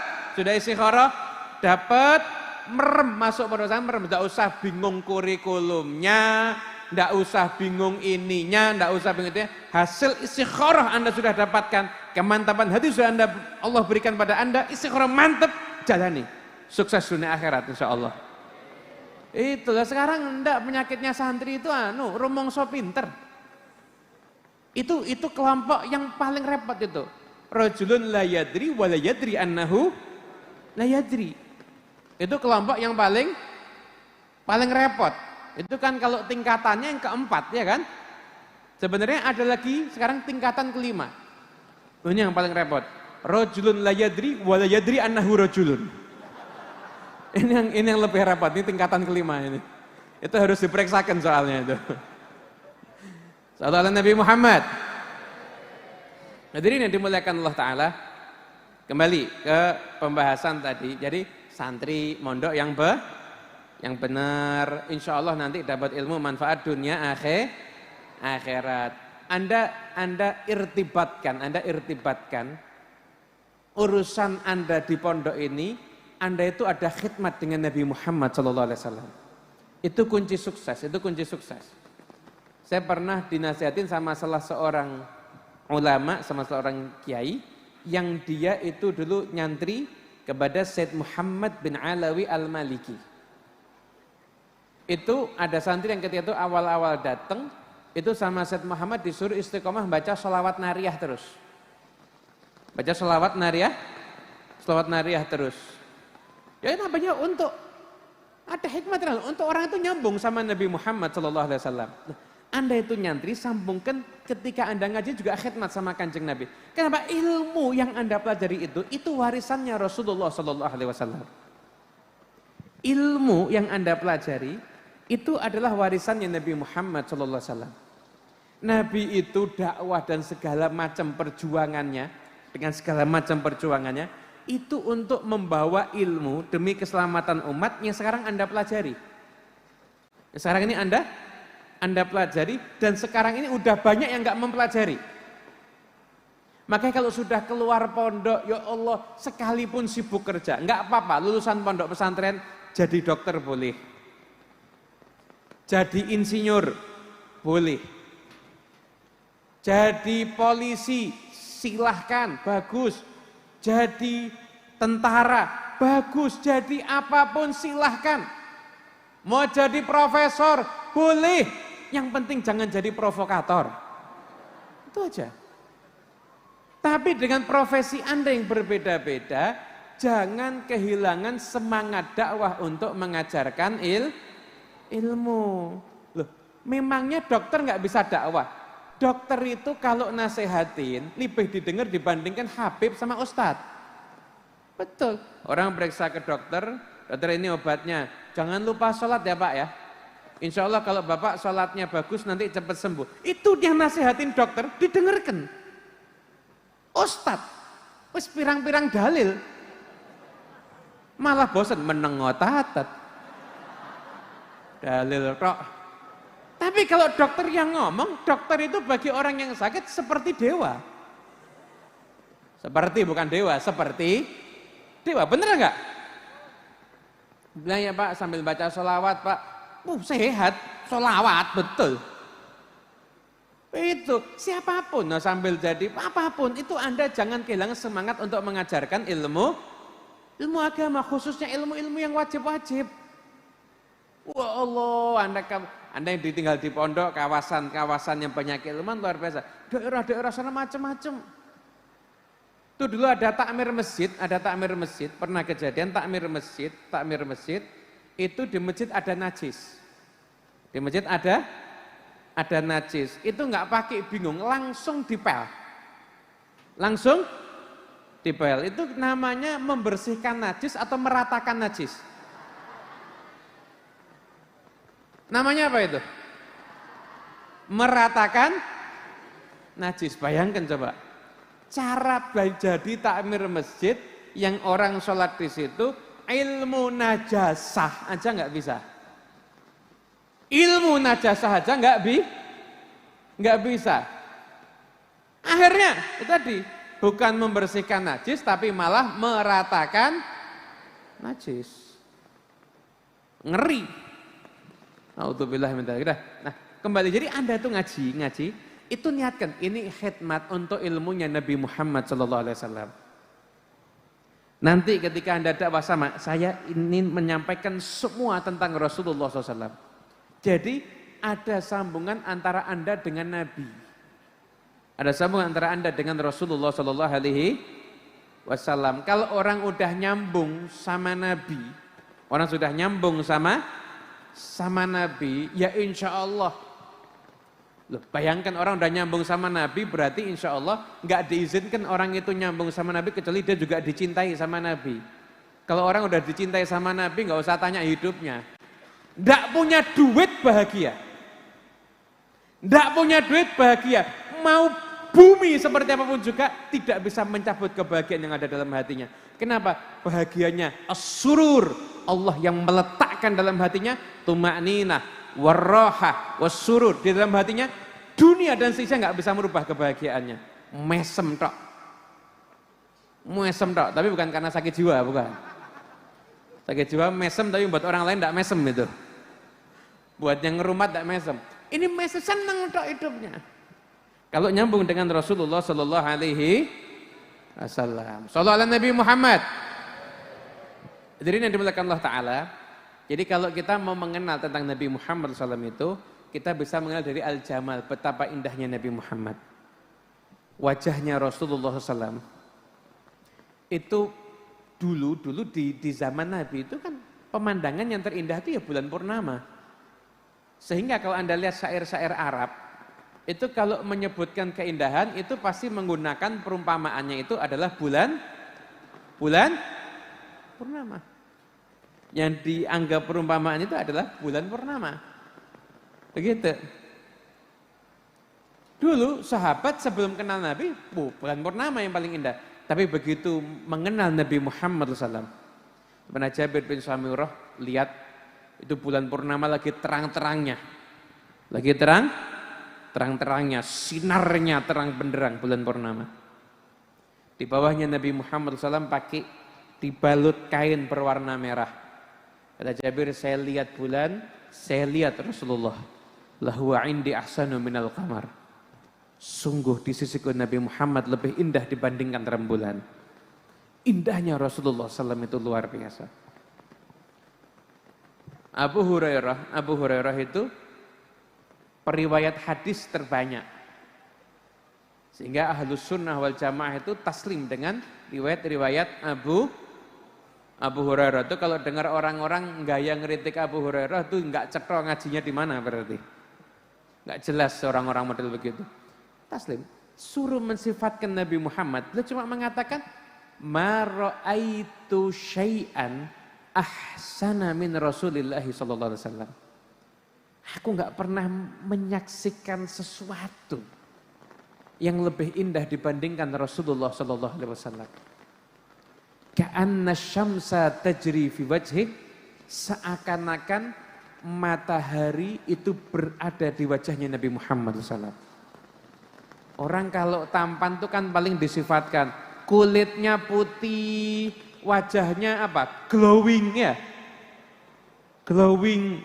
merem masuk pondok pesantren, merem, enggak usah bingung kurikulumnya, enggak usah bingung ininya, enggak usah bingung itu. Hasil istikharah Anda sudah dapatkan, kemantapan hati sudah Allah berikan pada Anda, istikharah mantap, jalani. Sukses dunia akhirat insyaallah. Itulah sekarang enggak, penyakitnya santri itu rumongso pinter. Itu kelompok yang paling repot itu. Rajulun la yadri wa la yadri annahu la yadri. Itu kelompok yang paling repot. Itu kan kalau tingkatannya yang keempat, ya kan? Sebenarnya ada lagi sekarang tingkatan kelima. Ini yang paling repot. Rajulun la yadri wa la yadri annahu rajulun. Ini yang lebih repot, ini tingkatan kelima ini. Itu harus diperiksakan soalnya itu. Sallallahu Nabi Muhammad. Hadirin yang dimuliakan Allah Ta'ala. Kembali ke pembahasan tadi. Jadi santri mondok yang benar, insya Allah nanti dapat ilmu manfaat dunia akhirat. Anda irtibatkan urusan Anda di pondok ini. Anda itu ada khidmat dengan Nabi Muhammad SAW. Itu kunci sukses, Saya pernah dinasihatin sama salah seorang ulama, sama seorang kiai, yang dia itu dulu nyantri kepada Said Muhammad bin Alawi Al-Maliki. Itu ada santri yang ketika itu awal-awal datang, itu sama Said Muhammad disuruh istiqomah baca sholawat nariyah terus. Baca sholawat nariyah terus. Ya namanya untuk ada hikmah untuk orang itu nyambung sama Nabi Muhammad SAW. Anda itu nyantri, sambungkan ketika Anda ngaji juga khidmat sama Kanjeng Nabi. Kenapa? Ilmu yang Anda pelajari itu warisannya Rasulullah SAW. Ilmu yang Anda pelajari itu adalah warisannya Nabi Muhammad SAW. Nabi itu dakwah dan segala macam perjuangannya, dengan segala macam perjuangannya, itu untuk membawa ilmu demi keselamatan umat yang sekarang Anda pelajari. Sekarang ini Anda pelajari, dan sekarang ini udah banyak yang nggak mempelajari. Makanya kalau sudah keluar pondok, ya Allah, sekalipun sibuk kerja, enggak apa-apa, lulusan pondok pesantren jadi dokter boleh. Jadi insinyur boleh. Jadi polisi silahkan, bagus. Jadi tentara, bagus. Jadi apapun silahkan. Mau jadi profesor, boleh. Yang penting jangan jadi provokator. Itu aja. Tapi dengan profesi Anda yang berbeda-beda, jangan kehilangan semangat dakwah untuk mengajarkan ilmu. Loh, memangnya dokter nggak bisa dakwah? Dokter itu kalau nasehatin lebih didengar dibandingkan Habib sama Ustadz. Betul. Orang periksa ke dokter, dokter ini obatnya. Jangan lupa sholat ya Pak ya. Insya Allah kalau Bapak sholatnya bagus nanti cepat sembuh. Itu yang nasehatin dokter, didengarkan. Ustadz, wis pirang-pirang dalil. Malah bosan menengotatat. Dalil tok. Tapi kalau dokter yang ngomong, dokter itu bagi orang yang sakit seperti dewa. Seperti bukan dewa, seperti dewa. Bener enggak? Bilang ya Pak sambil baca sholawat Pak. Sehat, sholawat, betul. Itu siapapun nah, sambil jadi apapun itu Anda jangan kehilangan semangat untuk mengajarkan ilmu agama, khususnya ilmu-ilmu yang wajib-wajib. Wah Allah, Anda yang ditinggal di pondok, kawasan-kawasan yang banyak keilmuan luar biasa. Daerah-daerah sana macam-macam. Itu dulu ada takmir masjid, pernah kejadian takmir masjid, itu di masjid ada najis. Di masjid ada najis. Itu enggak pakai bingung, langsung dipel. Itu namanya membersihkan najis atau meratakan najis. Namanya apa itu? Meratakan najis. Bayangkan coba. Cara jadi takmir masjid yang orang sholat di situ ilmu najasah aja nggak bisa. Ilmu najasah aja nggak bisa. Akhirnya itu tadi bukan membersihkan najis tapi malah meratakan najis. Ngeri. Nauzubillah min dzalik. Nah, kembali jadi Anda tuh ngaji itu niatkan ini khidmat untuk ilmunya Nabi Muhammad sallallahu alaihi wasallam. Nanti ketika Anda dakwah sama saya ingin menyampaikan semua tentang Rasulullah SAW. Jadi ada sambungan antara Anda dengan Nabi. Ada sambungan antara Anda dengan Rasulullah sallallahu alaihi wasallam. Kalau orang udah nyambung sama Nabi, orang sudah nyambung sama Nabi, ya insya Allah. Loh, bayangkan orang udah nyambung sama Nabi, berarti insya Allah nggak diizinkan orang itu nyambung sama Nabi kecuali dia juga dicintai sama Nabi. Kalau orang udah dicintai sama Nabi, nggak usah tanya hidupnya. Nggak punya duit bahagia. Nggak punya duit bahagia. Mau bumi seperti apapun juga tidak bisa mencabut kebahagiaan yang ada dalam hatinya. Kenapa? Bahagianya as-surur. Allah yang meletakkan dalam hatinya tuma'ninah, warroha, wassurur. Di dalam hatinya dunia dan seisinya nggak bisa merubah kebahagiaannya. Mesem tok. Tapi bukan karena sakit jiwa, bukan. Sakit jiwa mesem tapi buat orang lain nggak mesem itu. Buat yang ngerumat nggak mesem. Ini mesem seneng tok hidupnya. Kalau nyambung dengan Rasulullah Sallallahu Alaihi Wasallam. Sallallahu ala Nabi Muhammad. Jadi yang dimuliakan Allah Ta'ala. Jadi kalau kita mau mengenal tentang Nabi Muhammad SAW itu, kita bisa mengenal dari Al-Jamal, betapa indahnya Nabi Muhammad. Wajahnya Rasulullah SAW. Itu dulu di zaman Nabi itu kan pemandangan yang terindah itu ya bulan purnama. Sehingga kalau Anda lihat syair-syair Arab, itu kalau menyebutkan keindahan itu pasti menggunakan perumpamaannya itu adalah bulan purnama. Yang dianggap perumpamaan itu adalah bulan purnama. Begitu. Dulu sahabat sebelum kenal Nabi, bulan purnama yang paling indah. Tapi begitu mengenal Nabi Muhammad SAW, Ibnu Jabir bin Samurah lihat itu bulan purnama lagi terang-terangnya. Lagi terang-terangnya, sinarnya terang benderang bulan purnama. Di bawahnya Nabi Muhammad SAW pakai dibalut kain berwarna merah. Kata Jabir, saya lihat bulan, saya lihat Rasulullah. Lahuwa indi ahsanu minal qamar. Sungguh di sisiku Nabi Muhammad lebih indah dibandingkan rembulan. Indahnya Rasulullah SAW itu luar biasa. Abu Hurairah itu periwayat hadis terbanyak. Sehingga Ahlus Sunnah wal Jamaah itu taslim dengan riwayat-riwayat Abu Hurairah. Itu kalau dengar orang-orang gaya ngeritik Abu Hurairah itu enggak cetha ngajinya di mana berarti. Enggak jelas orang-orang model begitu. Taslim, suruh mensifatkan Nabi Muhammad, beliau cuma mengatakan ma ra'aitu syai'an ahsana min Rasulillah sallallahu alaihi wasallam. Aku enggak pernah menyaksikan sesuatu yang lebih indah dibandingkan Rasulullah sallallahu alaihi wasallam. Ka'anna syamsa tajri fi wajhi, seakan-akan matahari itu berada di wajahnya Nabi Muhammad SAW. Orang kalau tampan itu kan paling disifatkan kulitnya putih, wajahnya apa? Glowing ya. Glowing.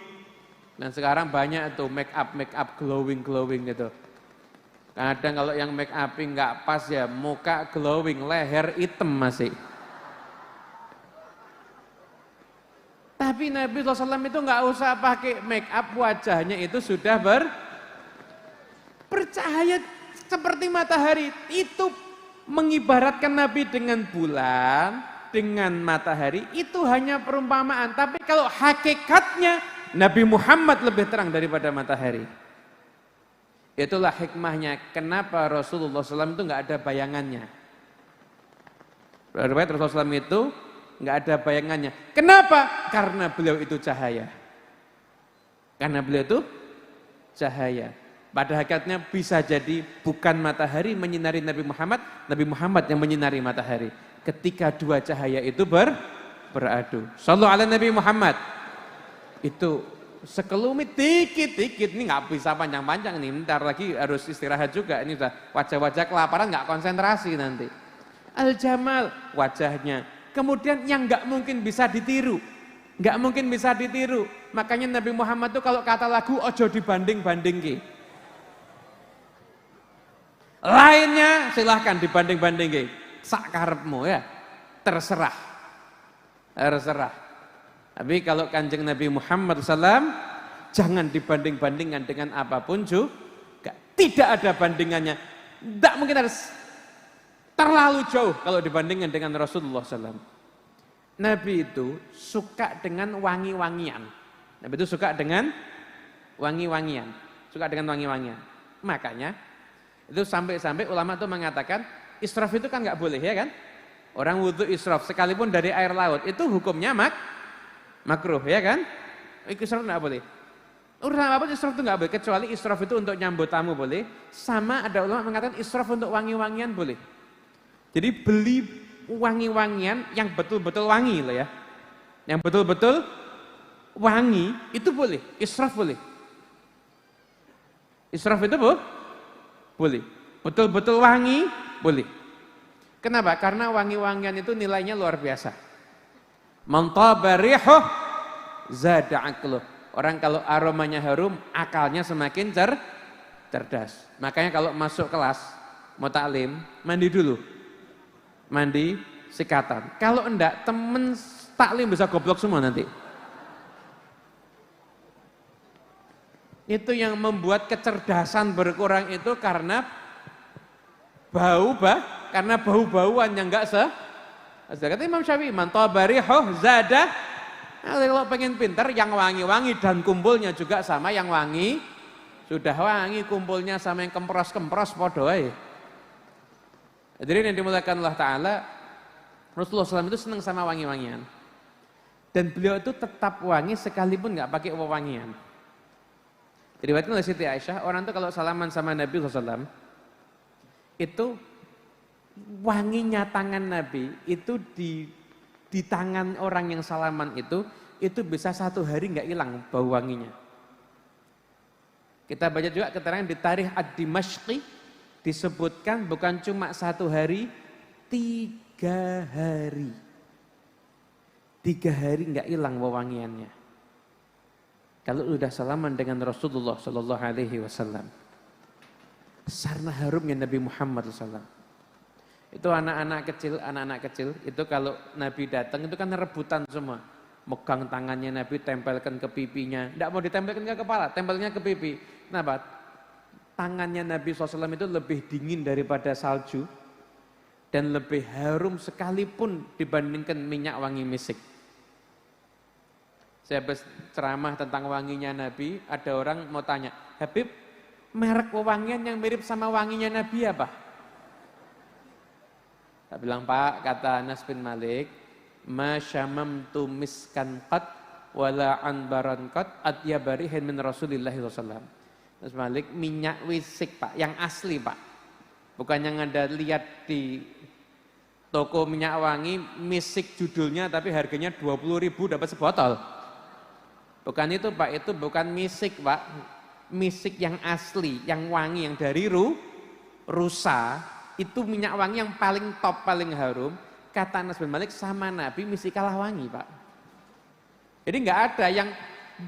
Dan sekarang banyak tuh make up glowing gitu. Kadang kalau yang make up nggak pas ya, muka glowing, leher hitam masih. Tapi Nabi SAW itu nggak usah pakai make up, wajahnya itu sudah bercahaya seperti matahari. Itu mengibaratkan Nabi dengan bulan, dengan matahari, itu hanya perumpamaan. Tapi kalau hakikatnya Nabi Muhammad lebih terang daripada matahari. Itulah hikmahnya kenapa Rasulullah SAW itu nggak ada bayangannya. Riwayat Rasulullah SAW itu nggak ada bayangannya. Kenapa? Karena beliau itu cahaya. Karena beliau itu cahaya. Pada hakikatnya bisa jadi bukan matahari menyinari Nabi Muhammad yang menyinari matahari. Ketika dua cahaya itu beradu. Shallallahu ala Nabi Muhammad. Itu sekelumit dikit-dikit, ini nggak bisa panjang-panjang nih, bentar lagi harus istirahat juga, ini udah wajah-wajah kelaparan nggak konsentrasi nanti. Al-Jamal, wajahnya, kemudian yang nggak mungkin bisa ditiru, makanya Nabi Muhammad tuh kalau kata lagu ojo dibanding-bandingke. Lainnya silahkan dibanding-bandingke, sak karepmu ya, terserah. Tapi kalau Kanjeng Nabi Muhammad SAW jangan dibanding-bandingkan dengan apapun juga. Tidak ada bandingannya. Tidak mungkin harus terlalu jauh kalau dibandingkan dengan Rasulullah SAW. Nabi itu suka dengan wangi-wangian. Nabi itu suka dengan wangi-wangian. Makanya itu sampai-sampai ulama itu mengatakan israf itu kan nggak boleh ya kan. Orang wudhu israf sekalipun dari air laut itu hukumnya makruh ya kan? Israf enggak boleh. Urusan apapun israf itu enggak boleh, kecuali israf itu untuk nyambut tamu boleh. Sama ada ulama mengatakan israf untuk wangi-wangian boleh. Jadi beli wangi-wangian yang betul-betul wangi loh ya. Yang betul-betul wangi itu boleh, israf boleh. Israf itu boleh. Betul-betul wangi boleh. Kenapa? Karena wangi-wangian itu nilainya luar biasa. Man taba rihuh zada aqluh. Orang kalau aromanya harum, akalnya semakin cerdas. Makanya kalau masuk kelas mau taklim, mandi dulu. Mandi sikatan. Kalau enggak, temen taklim bisa goblok semua nanti. Itu yang membuat kecerdasan berkurang itu karena bau-bauan yang enggak kata Imam Syafi'i, man tabarihuh zada. Kalau pengen pintar yang wangi-wangi dan kumpulnya juga sama yang wangi. Sudah wangi kumpulnya sama yang kempros-kempros podo ae. Hadirin yang dimuliakan Allah Ta'ala, Rasulullah SAW itu senang sama wangi-wangian. Dan beliau itu tetap wangi sekalipun nggak pakai wewangian. Diriwayatkan oleh Siti Aisyah, orang itu kalau salaman sama Nabi SAW itu wanginya tangan Nabi itu di tangan orang yang salaman itu bisa 1 hari nggak hilang bau wanginya. Kita baca juga keterangan di Tarikh Ad-Dimashqi disebutkan bukan cuma 1 hari 3 hari. 3 hari nggak hilang wewangiannya. Kalau udah salaman dengan Rasulullah Sallallahu Alaihi Wasallam, sarna harumnya Nabi Muhammad SAW. Itu anak-anak kecil itu kalau Nabi datang itu kan rebutan semua. Megang tangannya Nabi, tempelkan ke pipinya. Tidak mau ditempelkan ke kepala, tempelnya ke pipi. Kenapa? Tangannya Nabi SAW itu lebih dingin daripada salju. Dan lebih harum sekalipun dibandingkan minyak wangi misik. Saya ceramah tentang wanginya Nabi, ada orang mau tanya, Habib, merek wewangian yang mirip sama wanginya Nabi apa? Saya bilang, Pak, kata Anas bin Malik, ma syamamtu miskan qat wala anbaran qat atyabarihin min Rasulillah sallallahu. Anas Malik, minyak wisik Pak, yang asli Pak. Bukan yang Anda lihat di toko minyak wangi, misik judulnya tapi harganya 20.000 dapat sebotol. Bukan itu Pak, itu bukan misik Pak. Misik yang asli, yang wangi, yang dari rusa, itu minyak wangi yang paling top, paling harum. Kata Anas bin Malik, sama Nabi mesti kalah wangi Pak. Jadi nggak ada yang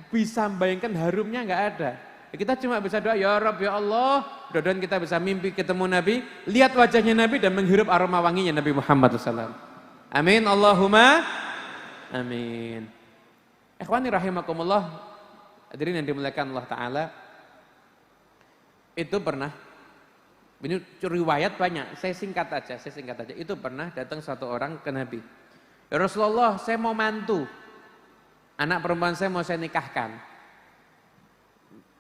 bisa membayangkan harumnya, nggak ada. Kita cuma bisa doa, ya Rabb, ya Allah, mudah-mudahan kita bisa mimpi ketemu Nabi, lihat wajahnya Nabi dan menghirup aroma wanginya Nabi Muhammad SAW. Amin, Allahumma amin. Ikhwani rahimakumullah, hadirin yang dimuliakan Allah Ta'ala, itu pernah, ini riwayat banyak, saya singkat aja. Itu pernah datang satu orang ke Nabi. Ya Rasulullah, saya mau mantu, anak perempuan saya mau saya nikahkan.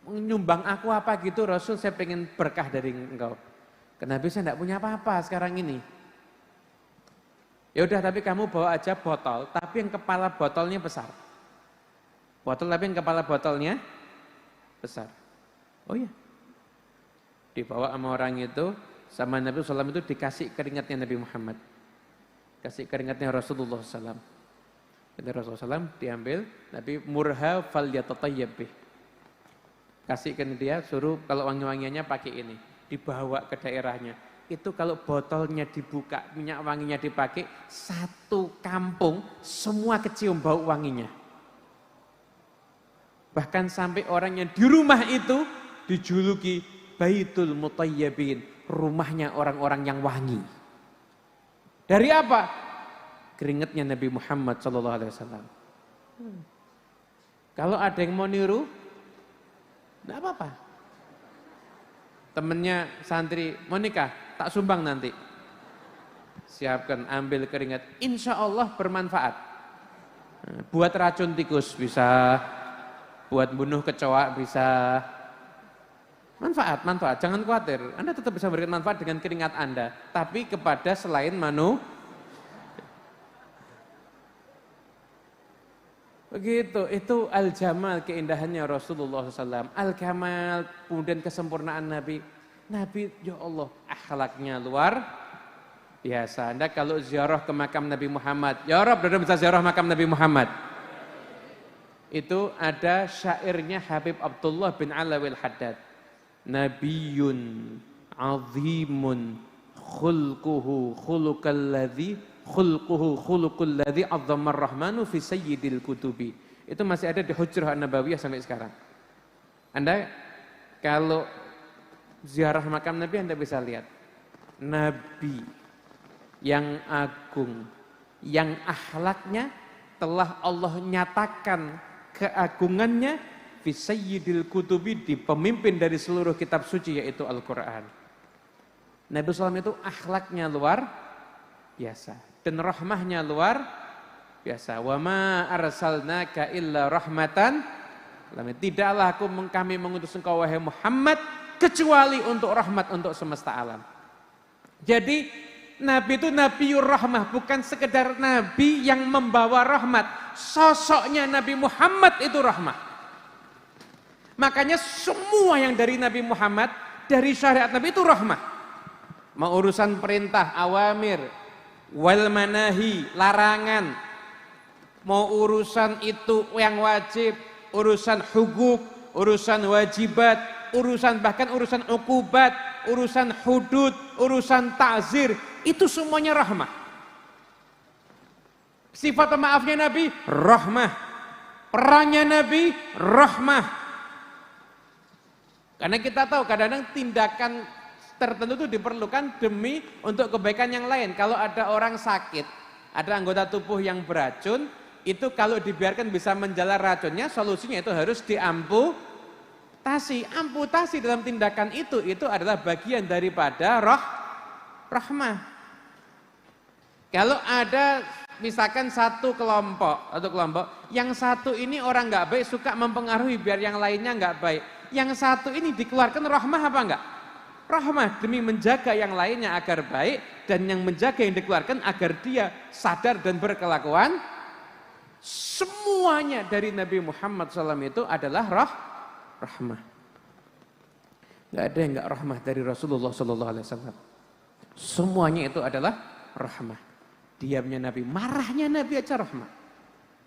Nyumbang aku apa gitu Rasul, saya pengen berkah dari engkau. Ke Nabi, saya tidak punya apa-apa sekarang ini. Ya udah, tapi kamu bawa aja botol, tapi yang kepala botolnya besar. Botol tapi yang kepala botolnya besar. Oh iya. Dibawa sama orang itu, sama Nabi SAW itu dikasih keringatnya Nabi Muhammad. Kasih keringatnya Rasulullah SAW. Kata Rasulullah SAW diambil, Nabi murha fal yatatayyab. Kasihkan dia, suruh kalau wangi-wangiannya pakai ini. Dibawa ke daerahnya. Itu kalau botolnya dibuka, minyak wanginya dipakai, satu kampung semua kecium bau wanginya. Bahkan sampai orang yang di rumah itu dijuluki Baitul Mutayyibin, rumahnya orang-orang yang wangi. Dari apa? Keringatnya Nabi Muhammad SAW. Kalau ada yang mau niru, tidak apa-apa. Temennya santri, mau nikah, tak sumbang nanti. Siapkan, ambil keringat, insya Allah bermanfaat. Buat racun tikus bisa, buat bunuh kecoa bisa. Manfaat. Jangan khawatir. Anda tetap bisa memberikan manfaat dengan keringat Anda. Tapi kepada selain begitu, itu al-jamal, keindahannya Rasulullah SAW. Al-kamal, kemudian kesempurnaan Nabi. Nabi, ya Allah, akhlaknya luar biasa. Anda kalau ziarah ke makam Nabi Muhammad, ya Rabb, sudah bisa ziarah makam Nabi Muhammad. Itu ada syairnya Habib Abdullah bin Alawil Haddad. Nabiyun azimun khulquhu khuluqul ladzi azzamar rahmanu fi sayyidil kutubi. Itu masih ada di Hujrah An-Nabawiyah sampai sekarang. Anda kalau ziarah makam Nabi, Anda bisa lihat Nabi yang agung, yang akhlaknya telah Allah nyatakan keagungannya fi sayyidil kutubi, di pemimpin dari seluruh kitab suci yaitu Al-Quran. Nabi SAW itu akhlaknya luar biasa dan rahmahnya luar biasa. Wa ma arsalnaka illa rahmatan, tidaklah kami mengutus engkau wahai Muhammad kecuali untuk rahmat untuk semesta alam. Jadi Nabi itu Nabiur Rahmah, bukan sekedar Nabi yang membawa rahmat. Sosoknya Nabi Muhammad itu rahmah. Makanya semua yang dari Nabi Muhammad, dari syariat Nabi itu rahmah. Mau urusan perintah, awamir, wal manahi, larangan. Mau urusan itu yang wajib, urusan hukuk, urusan wajibat, urusan bahkan urusan ukubat, urusan hudud, urusan ta'zir. Itu semuanya rahmah. Sifat pemaafnya Nabi, rahmah. Perannya Nabi, rahmah. Karena kita tahu kadang-kadang tindakan tertentu itu diperlukan demi untuk kebaikan yang lain. Kalau ada orang sakit, ada anggota tubuh yang beracun, itu kalau dibiarkan bisa menjalar racunnya, solusinya itu harus diamputasi. Amputasi dalam tindakan itu adalah bagian daripada rahmah. Kalau ada misalkan satu kelompok, yang satu ini orang nggak baik suka mempengaruhi biar yang lainnya nggak baik. Yang satu ini dikeluarkan rahmah apa enggak? Rahmah demi menjaga yang lainnya agar baik, dan yang menjaga yang dikeluarkan agar dia sadar dan berkelakuan. Semuanya dari Nabi Muhammad SAW itu adalah rahmah. Nggak ada yang nggak rahmah dari Rasulullah SAW. Semuanya itu adalah rahmah. Diamnya Nabi, marahnya Nabi aja rahmah.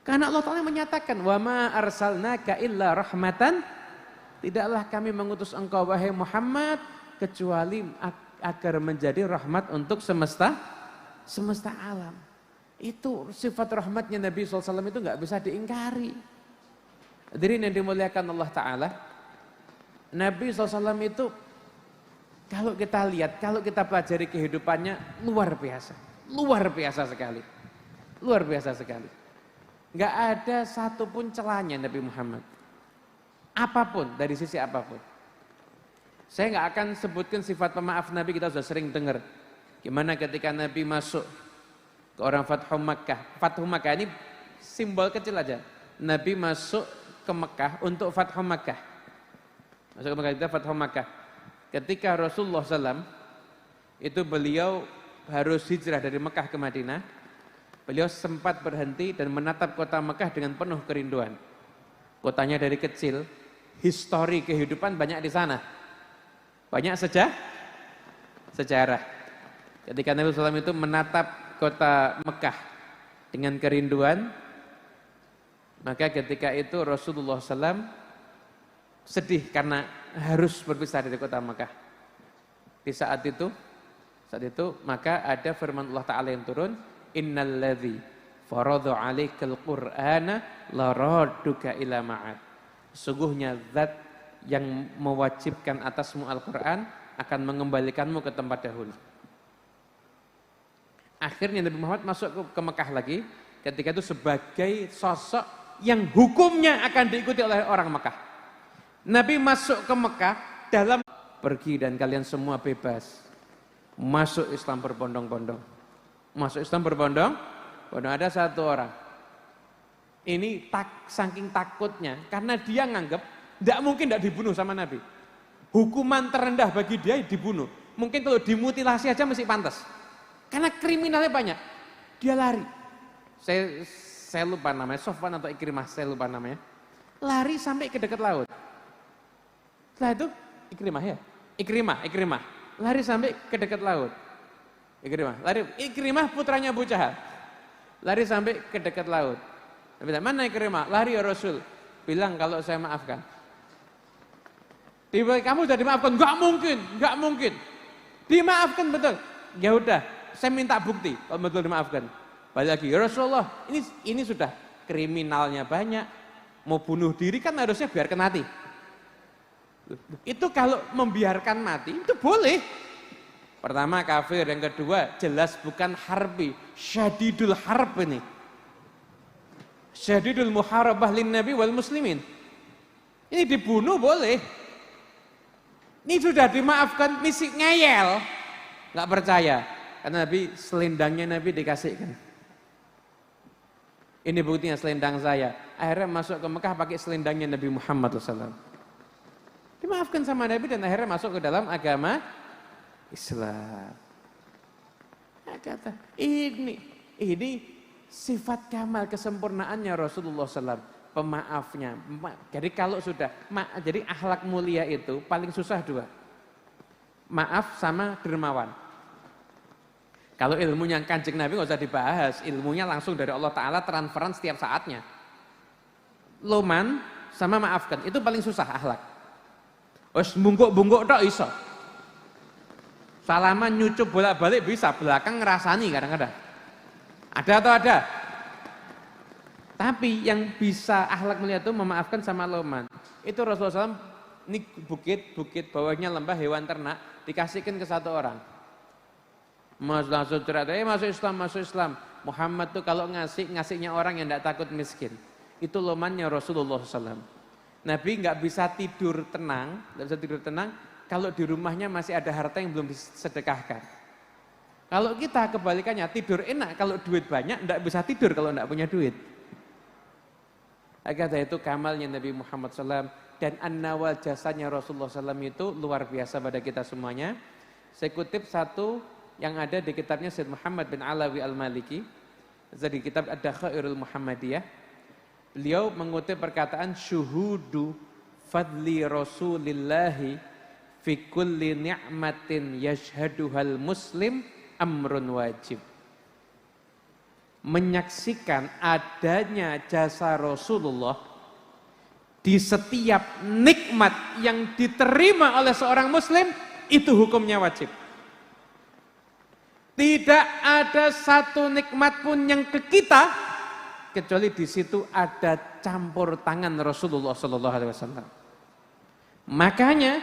Karena Allah Ta'ala menyatakan, wa ma arsalnaka illa rahmatan, tidaklah kami mengutus engkau wahai Muhammad kecuali agar menjadi rahmat untuk semesta alam. Itu sifat rahmatnya Nabi SAW itu nggak bisa diingkari. Hadirin yang dimuliakan Allah Ta'ala, Nabi SAW itu kalau kita lihat, kalau kita pelajari kehidupannya luar biasa sekali. Luar biasa sekali. Nggak ada satupun celahnya Nabi Muhammad. Apapun, dari sisi apapun. Saya nggak akan sebutkan sifat pemaaf Nabi, kita sudah sering dengar. Gimana ketika Nabi masuk ke orang Fathu Makkah. Fathu Makkah ini simbol kecil aja. Nabi masuk ke Mekah untuk Fathu Makkah. Masuk ke Mekah, kita Fathu Makkah. Ketika Rasulullah SAW, itu beliau harus hijrah dari Mekah ke Madinah. Beliau sempat berhenti dan menatap kota Mekah dengan penuh kerinduan. Kotanya dari kecil, histori kehidupan banyak di sana. Banyak sejarah. Ketika Nabi SAW itu menatap kota Mekah dengan kerinduan, maka ketika itu Rasulullah SAW sedih karena harus berpisah dari kota Mekah. Di saat itu maka ada firman Allah Ta'ala yang turun, innalladzi faradha 'alaikal qur'ana laradduka ila ma'ad. Sungguhnya zat yang mewajibkan atasmu Al-Quran akan mengembalikanmu ke tempat dahulu. Akhirnya Nabi Muhammad masuk ke Mekah lagi, ketika itu sebagai sosok yang hukumnya akan diikuti oleh orang Mekah. Nabi masuk ke Mekah dalam pergi dan kalian semua bebas. Masuk Islam berbondong-bondong. Masuk Islam berbondong-bondong. Ada satu orang. Ini saking takutnya, karena dia nganggep tidak mungkin tidak dibunuh sama Nabi. Hukuman terendah bagi dia dibunuh. Mungkin kalau dimutilasi aja masih pantas. Karena kriminalnya banyak. Dia lari. Saya lupa namanya, Sofwan atau Ikrimah, saya lupa namanya. Lari sampai ke dekat laut. Setelah itu Ikrimah. Lari sampai ke dekat laut. Ikrimah putranya Abu Jahal. Lari sampai ke dekat laut. Mana Ikrimah? Lari ya Rasul. Bilang kalau saya maafkan. Kamu sudah dimaafkan? Enggak mungkin. Dimaafkan betul. Ya udah, saya minta bukti kalau betul dimaafkan. Balik lagi, ya Rasulullah, ini sudah kriminalnya banyak. Mau bunuh diri kan harusnya biarkan mati. Itu kalau membiarkan mati itu boleh. Pertama kafir, yang kedua jelas bukan harbi, syadidul harb ini. Syadidul muharabah lin nabi wal muslimin. Ini dibunuh boleh. Ini sudah dimaafkan, misi ngeyel, nggak percaya, karena Nabi selendangnya Nabi dikasihkan. Ini buktinya selendang saya. Akhirnya masuk ke Mekah pakai selendangnya Nabi Muhammad SAW. Dimaafkan sama Nabi dan akhirnya masuk ke dalam agama Islam. Nah, kata ini sifat kamal kesempurnaannya Rasulullah SAW. Pemaafnya. Jadi kalau sudah, jadi akhlak mulia itu paling susah dua. Maaf sama dermawan. Kalau ilmunya Kanjeng Nabi nggak usah dibahas, ilmunya langsung dari Allah Ta'ala transferan setiap saatnya. Loman sama maafkan, itu paling susah akhlak. Wes bungkuk-bungkuk tok iso. Salaman nyucup bolak-balik bisa, belakang ngerasani kadang-kadang. Ada atau ada? Tapi yang bisa akhlak mulia itu memaafkan sama loman. Itu Rasulullah SAW, ini bukit bawahnya lembah hewan ternak, dikasihkan ke satu orang. Langsung cerita, masuk Islam. Muhammad tuh kalau ngasihnya orang yang tidak takut miskin. Itu lomannya Rasulullah SAW. Nabi nggak bisa tidur tenang, kalau di rumahnya masih ada harta yang belum disedekahkan. Kalau kita kebalikannya, tidur enak, kalau duit banyak, tidak bisa tidur kalau tidak punya duit. Agar itu kamalnya Nabi Muhammad SAW dan an-nawal jasanya Rasulullah SAW itu luar biasa pada kita semuanya. Saya kutip satu yang ada di kitabnya Syed Muhammad bin Alawi Al-Maliki, di kitab Ad-Dakhairul Muhammadiyah. Beliau mengutip perkataan syuhudu fadli Rasulillahi fi kulli ni'matin yashhaduhal muslim amrun wajib. Menyaksikan adanya jasa Rasulullah di setiap nikmat yang diterima oleh seorang muslim, itu hukumnya wajib. Tidak ada satu nikmat pun yang ke kita kecuali di situ ada campur tangan Rasulullah sallallahu alaihi wasallam. Makanya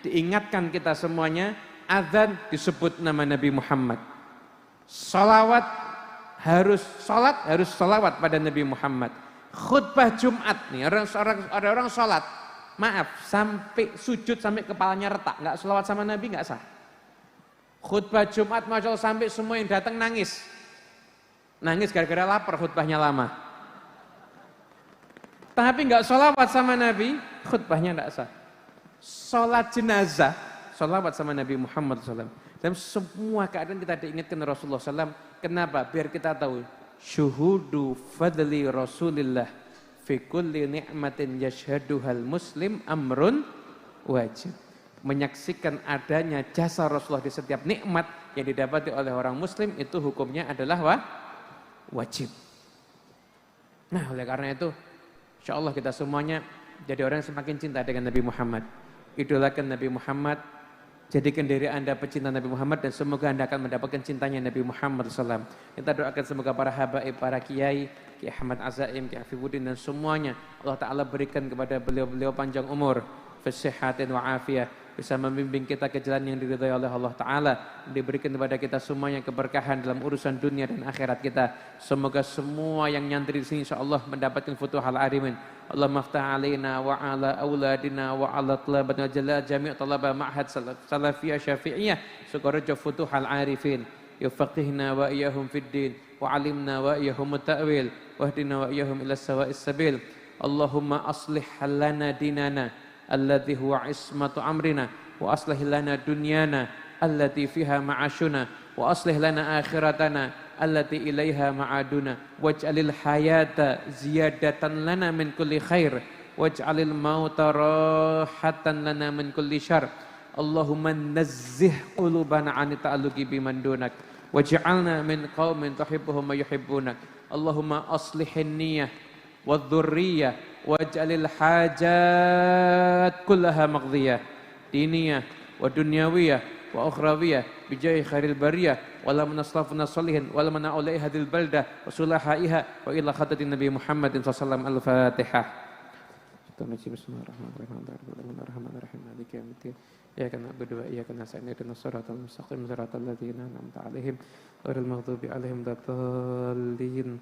diingatkan kita semuanya, azan disebut nama Nabi Muhammad. Harus salawat pada Nabi Muhammad. Khutbah Jumat nih, ada orang sholat, maaf, sampai sujud sampai kepalanya retak, nggak salawat sama Nabi nggak sah. Khutbah Jumat, masya Allah, sampai semua yang datang nangis gara-gara lapar, khutbahnya lama. Tapi nggak salawat sama Nabi, khutbahnya nggak sah. Sholat jenazah, salawat sama Nabi Muhammad SAW. Dalam semua keadaan kita diingatkan Rasulullah SAW. Kenapa? Biar kita tahu syuhudu fadli Rasulillah fi kulli ni'matin yashhaduhal muslim amrun wajib. Menyaksikan adanya jasa Rasulullah di setiap nikmat yang didapati oleh orang muslim, itu hukumnya adalah wajib. Nah, oleh karena itu insyaallah kita semuanya jadi orang yang semakin cinta dengan Nabi Muhammad. Idolakan Nabi Muhammad, jadikan diri Anda pecinta Nabi Muhammad, dan semoga Anda akan mendapatkan cintanya Nabi Muhammad SAW. Kita doakan semoga para habaib, para kiai, Kiai Ahmad Azaim, Kiai Afifuddin, dan semuanya Allah Ta'ala berikan kepada beliau-beliau panjang umur, fasihatin wa afiyah, bisa membimbing kita ke jalan yang diridhai oleh Allah Ta'ala, diberikan kepada kita semuanya keberkahan dalam urusan dunia dan akhirat kita. Semoga semua yang nyantri di sini insyaallah mendapatkan futuhal arimin. Allahumma aftah alaina wa ala auladina wa ala talabatina jalla jami' talaba ma'had salafiyah syafi'iyah sukarja futuhal arifin yufaqihna wa iyahum fid din wa alimna wa iyahum ta'wil wahdina wa iyahum ila sawa'is sabil. Allahumma aslih lana dinana alladhi huwa ismatu amrina wa aslih lana dunyana allati fiha ma'ashuna wa aslih lana akhiratana allati ilaiha ma'aduna waj'alil hayata ziyadatan lana min kulli khair waj'alil mauta rahatan lana min kulli syarr. Allahumma nazzih qulubana 'an ta'alluqi biman dunak waj'alna min qaumin tuhibbuhum wa yuhibbunak. Allahumma aslihin niyyah wadh-dhurriyyah waj'alil hajat kullaha maqdiyah diniyah wa dunyawiyah wa ukhrawiyah bijai khairil bariyah wala munaslafuna salihin wala mana ulai hadil baldah wa sulahaiha wa ila khatatin Nabi Muhammadin sallallahu alaihi al-Fatihah. Bismillahirrahmanirrahim. Maliki yaumiddin. Iyyaka na'budu wa iyyaka nasta'in. Ihdinas siratal mustaqim, siratal ladzina an'amta 'alaihim ghairil maghdubi 'alaihim waladdallin.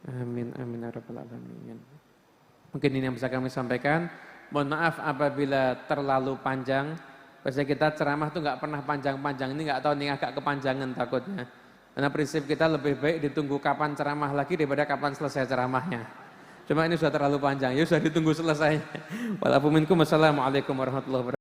Amin amin ya rabbal alamin. Mungkin ini yang bisa kami sampaikan. Mohon maaf apabila terlalu panjang. Biasanya kita ceramah tuh nggak pernah panjang-panjang, ini nggak tahu nih agak kepanjangan takutnya. Karena prinsip kita lebih baik ditunggu kapan ceramah lagi daripada kapan selesai ceramahnya. Cuma ini sudah terlalu panjang, ya sudah ditunggu selesai. Walaupun minkum, wassalamualaikum warahmatullahi wabarakatuh.